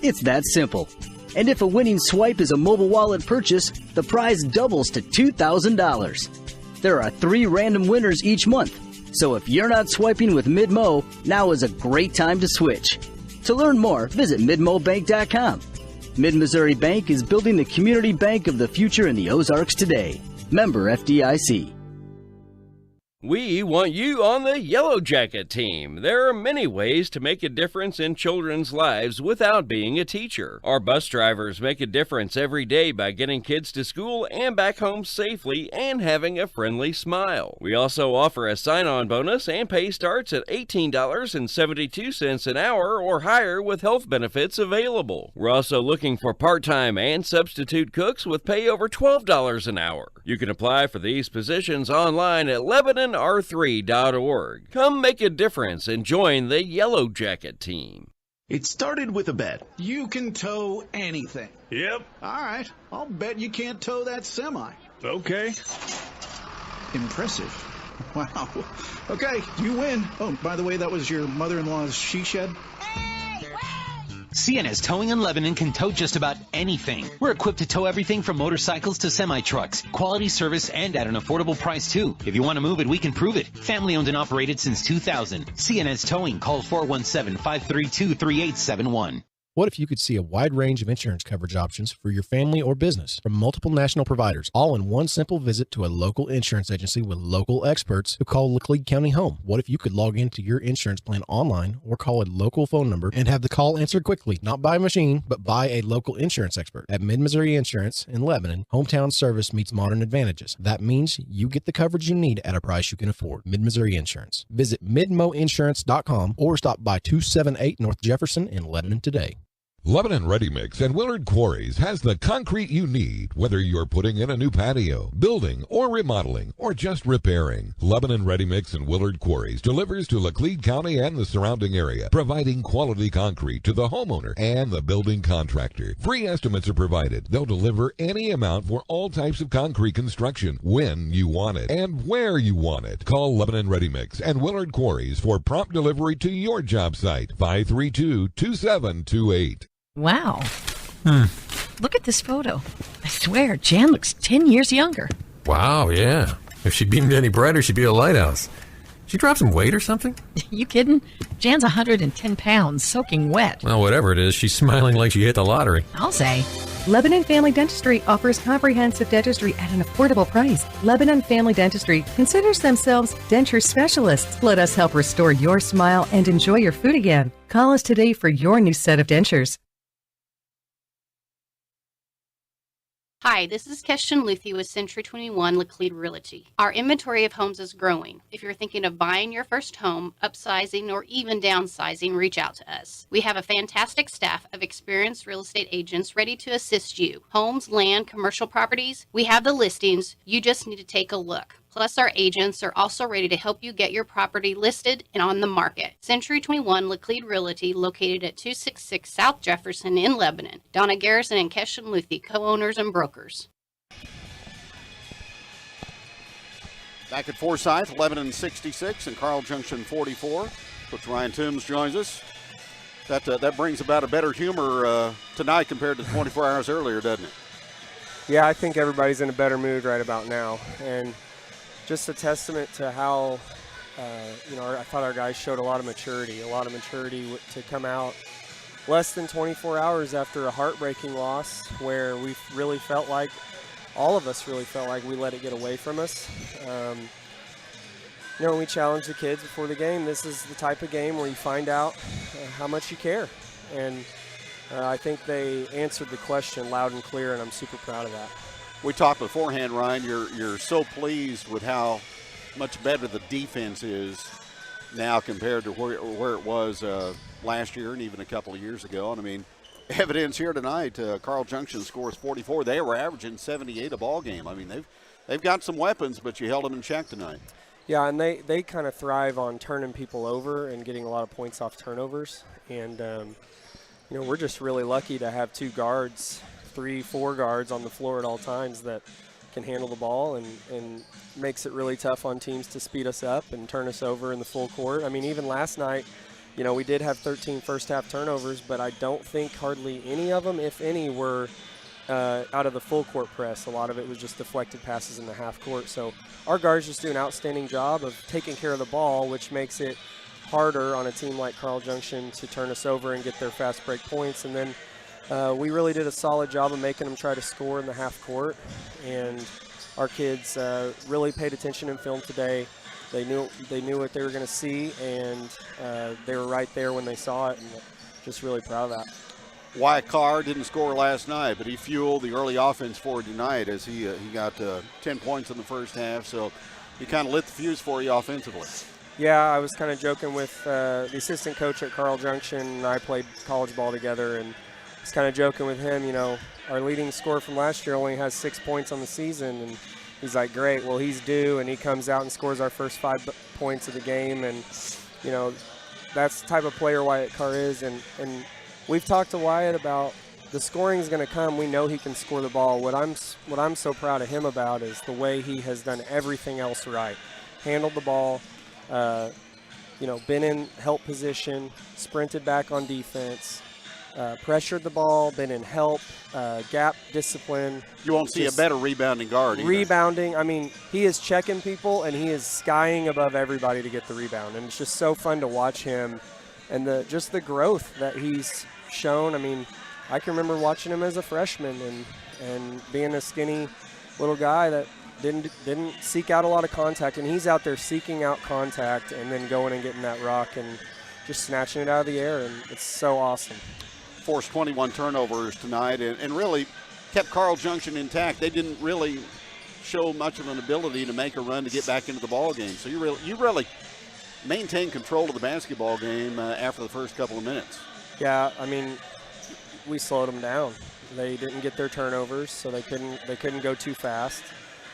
It's that simple. And if a winning swipe is a mobile wallet purchase, the prize doubles to $2,000. There are 3 random winners each month. So if you're not swiping with Mid-Mo, now is a great time to switch. To learn more, visit midmobank.com. Mid-Missouri Bank is building the community bank of the future in the Ozarks today. Member FDIC. We want you on the Yellow Jacket team. There are many ways to make a difference in children's lives without being a teacher. Our bus drivers make a difference every day by getting kids to school and back home safely and having a friendly smile. We also offer a sign-on bonus, and pay starts at $18.72 an hour or higher with health benefits available. We're also looking for part-time and substitute cooks with pay over $12 an hour. You can apply for these positions online at LebanonR3.org. Come make a difference and join the Yellow Jacket team. It started with a bet. You can tow anything. Yep. All right. I'll bet you can't tow that semi. Okay. Impressive. Wow. Okay, you win. Oh, by the way, that was your mother-in-law's she shed? CNS Towing in Lebanon can tow just about anything. We're equipped to tow everything from motorcycles to semi-trucks. Quality service and at an affordable price, too. If you want to move it, we can prove it. Family owned and operated since 2000. CNS Towing. Call 417-532-3871. What if you could see a wide range of insurance coverage options for your family or business from multiple national providers, all in one simple visit to a local insurance agency with local experts who call Laclede County home? What if you could log into your insurance plan online or call a local phone number and have the call answered quickly, not by a machine, but by a local insurance expert? At Mid-Missouri Insurance in Lebanon, hometown service meets modern advantages. That means you get the coverage you need at a price you can afford. Mid-Missouri Insurance. Visit midmoinsurance.com or stop by 278 North Jefferson in Lebanon today. Lebanon Ready Mix and Willard Quarries has the concrete you need, whether you're putting in a new patio, building, or remodeling, or just repairing. Lebanon Ready Mix and Willard Quarries delivers to Laclede County and the surrounding area, providing quality concrete to the homeowner and the building contractor. Free estimates are provided. They'll deliver any amount for all types of concrete construction when you want it and where you want it. Call Lebanon Ready Mix and Willard Quarries for prompt delivery to your job site. 532-2728. Wow. Look at this photo. I swear, Jan looks 10 years younger. Wow, yeah. If she beamed any brighter, she'd be a lighthouse. She dropped some weight or something? You kidding? Jan's 110 pounds, soaking wet. Well, whatever it is, she's smiling like she hit the lottery. I'll say. Lebanon Family Dentistry offers comprehensive dentistry at an affordable price. Lebanon Family Dentistry considers themselves denture specialists. Let us help restore your smile and enjoy your food again. Call us today for your new set of dentures. Hi, this is Keston Luthi with Century 21 Laclede Realty. Our inventory of homes is growing. If you're thinking of buying your first home, upsizing, or even downsizing, reach out to us. We have a fantastic staff of experienced real estate agents ready to assist you. Homes, land, commercial properties, we have the listings. You just need to take a look. Plus, our agents are also ready to help you get your property listed and on the market. Century 21 Laclede Realty, located at 266 South Jefferson in Lebanon. Donna Garrison and Keston Luthi, co-owners and brokers. Back at Forsyth, Lebanon 66 and Carl Junction 44. Coach Ryan Toombs joins us. That brings about a better humor tonight compared to 24 hours earlier, doesn't it? Yeah, I think everybody's in a better mood right about now. And just a testament to how, I thought our guys showed a lot of maturity to come out less than 24 hours after a heartbreaking loss where we really felt like, all of us really felt like we let it get away from us. We challenged the kids before the game. This is the type of game where you find out how much you care. And I think they answered the question loud and clear, and I'm super proud of that. We talked beforehand, Ryan, you're so pleased with how much better the defense is now compared to where it was last year and even a couple of years ago. And I mean, evidence here tonight, Carl Junction scores 44. They were averaging 78 a ball game. I mean, they've got some weapons, but you held them in check tonight. Yeah, and they kind of thrive on turning people over and getting a lot of points off turnovers. And, we're just really lucky to have 2 guards, 3-4 guards on the floor at all times that can handle the ball and makes it really tough on teams to speed us up and turn us over in the full court. I mean, even last night, we did have 13 first-half turnovers, but I don't think hardly any of them, if any, were out of the full court press. A lot of it was just deflected passes in the half court. So our guards just do an outstanding job of taking care of the ball, which makes it harder on a team like Carl Junction to turn us over and get their fast break points. And then we really did a solid job of making them try to score in the half court. And our kids really paid attention in film today. They knew what they were going to see, and they were right there when they saw it, and just really proud of that. Wyatt Carr didn't score last night, but he fueled the early offense for tonight as he got 10 points in the first half, so he kind of lit the fuse for you offensively. Yeah, I was kind of joking with the assistant coach at Carl Junction, and I played college ball together, and I was kind of joking with him, our leading scorer from last year only has 6 points on the season, and he's like, great, well, he's due, and he comes out and scores our first 5 points of the game, and, that's the type of player Wyatt Carr is, and we've talked to Wyatt about the scoring is going to come. We know he can score the ball. What I'm so proud of him about is the way he has done everything else right. Handled the ball, been in help position, sprinted back on defense, pressured the ball, been in help, gap discipline. You won't see a better rebounding guard either. Rebounding, I mean, he is checking people, and he is skying above everybody to get the rebound. And it's just so fun to watch him and the growth that he's shown. I mean, I can remember watching him as a freshman and being a skinny little guy that didn't seek out a lot of contact, and he's out there seeking out contact and then going and getting that rock and just snatching it out of the air, and it's so awesome. Forced 21 turnovers tonight and really kept Carl Junction intact. They didn't really show much of an ability to make a run to get back into the ball game. So you really maintained control of the basketball game after the first couple of minutes. Yeah, I mean, we slowed them down. They didn't get their turnovers, so they couldn't go too fast.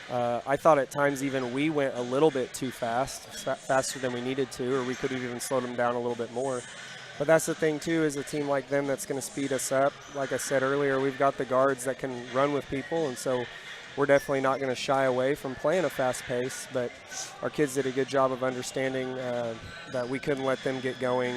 I thought at times even we went a little bit too fast, faster than we needed to, or we could have even slowed them down a little bit more. But that's the thing, too, is a team like them that's going to speed us up. Like I said earlier, we've got the guards that can run with people, and so we're definitely not going to shy away from playing a fast pace. But our kids did a good job of understanding that we couldn't let them get going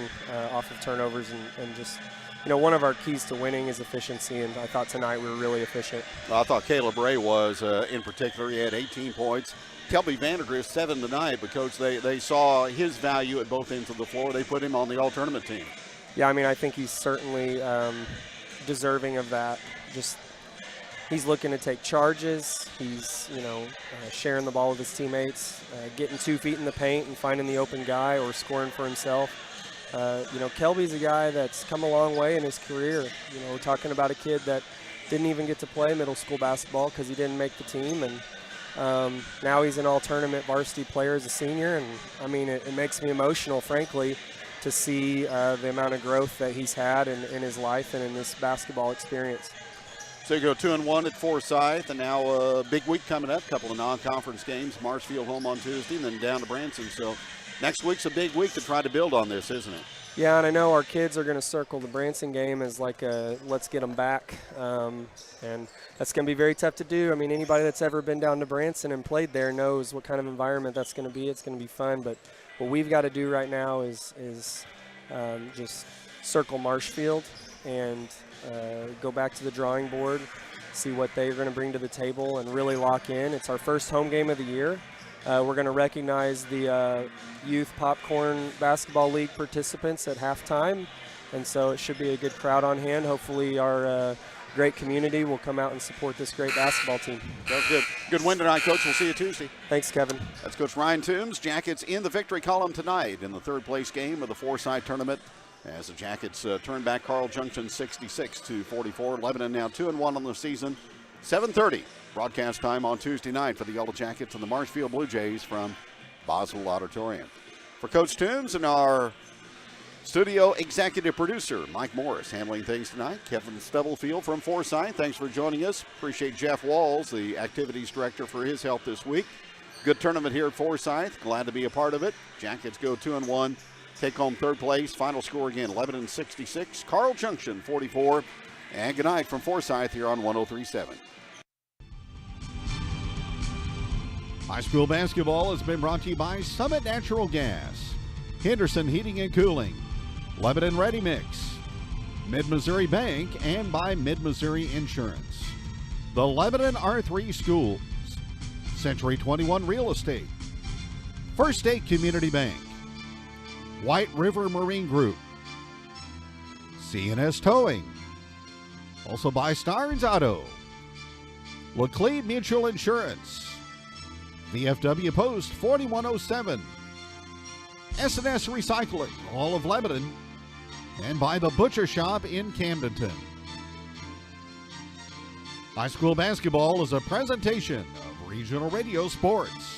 off of turnovers and just – one of our keys to winning is efficiency, and I thought tonight we were really efficient. Well, I thought Caleb Ray was in particular. He had 18 points. Kelby Vandergrift 7 tonight, but, Coach, they saw his value at both ends of the floor. They put him on the all-tournament team. Yeah, I mean, I think he's certainly deserving of that. Just he's looking to take charges. He's, sharing the ball with his teammates, getting 2 feet in the paint and finding the open guy or scoring for himself. Kelby's a guy that's come a long way in his career. We're talking about a kid that didn't even get to play middle school basketball because he didn't make the team, and now he's an all-tournament varsity player as a senior. And, I mean, it makes me emotional, frankly, to see the amount of growth that he's had in his life and in this basketball experience. So you go 2-1 at Forsyth, and now a big week coming up, a couple of non-conference games, Marshfield home on Tuesday, and then down to Branson. So next week's a big week to try to build on this, isn't it? Yeah, and I know our kids are going to circle the Branson game as like a let's get them back, and that's going to be very tough to do. I mean, anybody that's ever been down to Branson and played there knows what kind of environment that's going to be. It's going to be fun, but what we've got to do right now is just circle Marshfield and go back to the drawing board, see what they're going to bring to the table, and really lock in. It's our first home game of the year. We're going to recognize the Youth Popcorn Basketball League participants at halftime, and so it should be a good crowd on hand. Hopefully our great community will come out and support this great basketball team. That's good. Good win tonight, Coach. We'll see you Tuesday. Thanks, Kevin. That's Coach Ryan Toombs. Jackets in the victory column tonight in the third-place game of the Forsyth tournament as the Jackets turn back Carl Junction 66-44. Lebanon now 2-1 on the season. 7:30 broadcast time on Tuesday night for the Yellow Jackets and the Marshfield Blue Jays from Boswell Auditorium. For Coach Toombs and our studio executive producer, Mike Morris, handling things tonight. Kevin Stubblefield from Forsyth, thanks for joining us. Appreciate Jeff Walls, the activities director, for his help this week. Good tournament here at Forsyth. Glad to be a part of it. Jackets go 2-1. Take home third place. Final score again, Lebanon-66. Carl Junction, 44. And good night from Forsyth here on 103.7. High school basketball has been brought to you by Summit Natural Gas, Henderson Heating and Cooling, Lebanon Ready Mix, Mid-Missouri Bank, and by Mid-Missouri Insurance. The Lebanon R3 Schools, Century 21 Real Estate, First State Community Bank, White River Marine Group, CNS Towing, also by Starnes Auto, Laclede Mutual Insurance, VFW Post 4107, S&S Recycling, all of Lebanon, and by the Butcher Shop in Camdenton. High school basketball is a presentation of Regional Radio Sports.